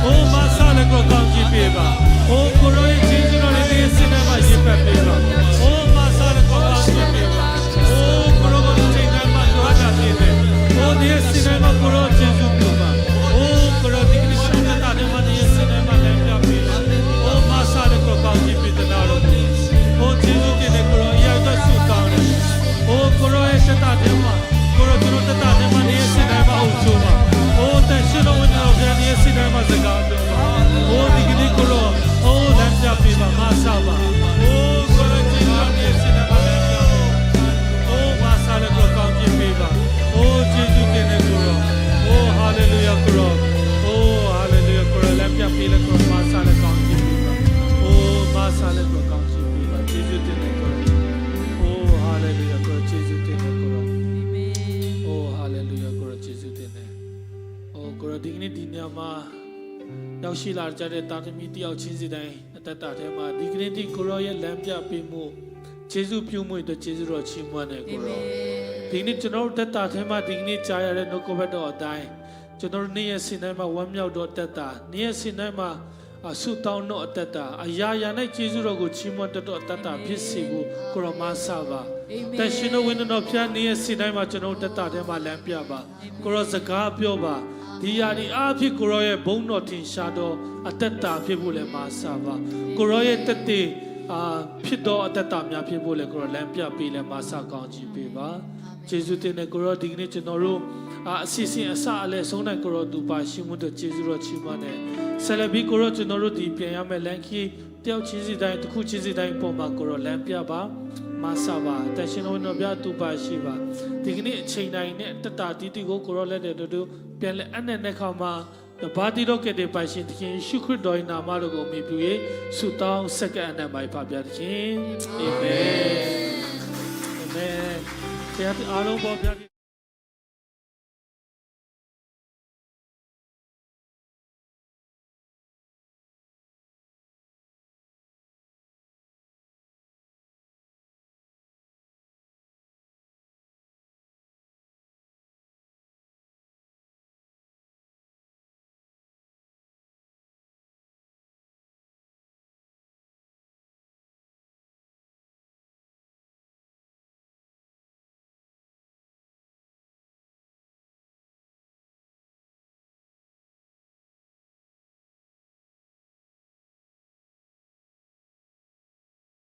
S4: โอ้มาซาလည်းကိုကောင်းကြည့်ပေးပါโอ้โกโรရဲ့ဂျင်းကျွန်တော်လည်းเนี่ยสิတိုင်းမှာရေးပတ်ပေးပါโอ้มาซาလည်းကိုကောင်းကြည့်ပေးပါโอ้โกโรကိုချိန်တိုင်းမှာလိုအပ်တာဖြစ်တယ်โอ้เนี่ยสิတိုင်းမှာကိုရောဂျင်းစုပြုပါကိုရောဒီကနေ့ကျွန်တော်တက်တာနဲ့စနေမှာလည်းပြပေးတယ်။အိုမဆာလည်းကိုကောင်းကြည့်ပြီးတဲ့နောက်တော့ဟိုကျေးဇူးတင်တဲ့ကိုရောရတဲ့ဆုတောင်းတယ်။အိုကိုရောရဲ့တက်တာထဲမှာကိုရောကျွန်တော်တက်တာထဲမှာနေစနေမှာအုပ်ချုပ်ပါ။အိုတဲ့ရှင်တော်ဝင်တော်ပြန်နေစနေမှာစကားပြောပါ။အိုဒီကနေ့ကိုရောအိုလမ်းပြပေးပါမဆာပါ။အိုကိုရောကျေးဇူးနေစနေမှာလည်းပြောပါ။အိုမဆာလည်းကိုကောင်းကြည့်ပေးပါ။အိုကျေးဇူးတင်တဲ့ကိုရောအိုဟာလေလုယာကိုရောပြပေးလက်ကိုမာဆာလက်ကောင်းကြည့်ပြီးပါ။အိုးမာဆာလက်ကိုကောင်းကြည့်ပြီးပါ။ယေရှုတင်တဲ့ကို။အိုးဟာလေလုယာကိုယေရှုတင်တဲ့ကို။အာမင်။အိုးဟာလေလုယာကိုယေရှုတင်တဲ့။အိုးကိုဒီကနေ့ဒီညမှာရောက်ရှိလာကြတဲ့တာသမီတယောက်ချင်းစီတိုင်းအသက်တာထဲမှာဒီကနေ့ဒီကိုရောရဲ့လမ်းပြပေးမှုယေရှုပြုမှုတဲ့ယေရှုတော်ချီးမွမ်းတဲ့ကိုရော။ဒီနေ့ကျွန်တော်တက်တာထဲမှာဒီကနေ့ကြားရတဲ့နှုတ်ကပတ်တော်အတိုင်းကျွန်တော်နေ့ရက်စင်တိုင်းမှာဝမ်းမြောက်တော့တက်တာနေ့ရက်စင်တိုင်းမှာဆုတောင်းတော့အတက်တာအရာရာနဲ့ကျေးဇူးတော်ကိုချီးမွမ်းတတ်တော့အတက်တာဖြစ်စေဖို့ကိုရောမဆာပါတရှင်တော်ဝိညာဉ်တော်ဖျားနေ့ရက်စင်တိုင်းမှာကျွန်တော်တက်တာထဲမှာလမ်းပြပါကိုရောစကားပြောပါဒီယာဒီအားဖြင့်ကိုရောရဲ့ဘုန်းတော်ထင်ရှားတော့အတက်တာဖြစ်ဖို့လည်းမဆာပါကိုရောရဲ့တက်တဲ့ဖြစ်တော့အတက်တာများဖြစ်ဖို့လည်းကိုရောလမ်းပြပေးလည်းမဆာကောင်းချီးပေးပါကျေးဇူးတင်တဲ့ကိုရောဒီကနေ့ကျွန်တော်တို့အစီအစဉ်အစအလဲဆုံးတဲ့ကိုရောသူပါရှိမှုတဲ့ကျေးဇူးတော်ချီးမွမ်းတယ်ဆယ်လဘီကိုရောကျွန်တော်တို့ဒီပြန်ရမယ်လမ်းခီးတယောက်ချင်းစီတိုင်းတစ်ခုချင်းစီတိုင်းပုံမှာကိုရောလမ်းပြပါမဆာပါတရှင်တော်တို့ပြသူပါရှိပါဒီကနေ့အချိန်တိုင်းနဲ့တတတီတီကိုရောလက်တဲ့တို့ပြန်လဲအနဲ့နဲ့ခေါမှာဘာတိတော့ကတဲ့ပါရှင်သခင်ရှုခရစ်တော်၏နာမတော်ကိုမြည်ပြု၍ဆုတောင်းစက္ကန့်အနက်မှာပါပြသခင်အာမင်အာမင်ဘုရားအားလုံးပေါ်ပြ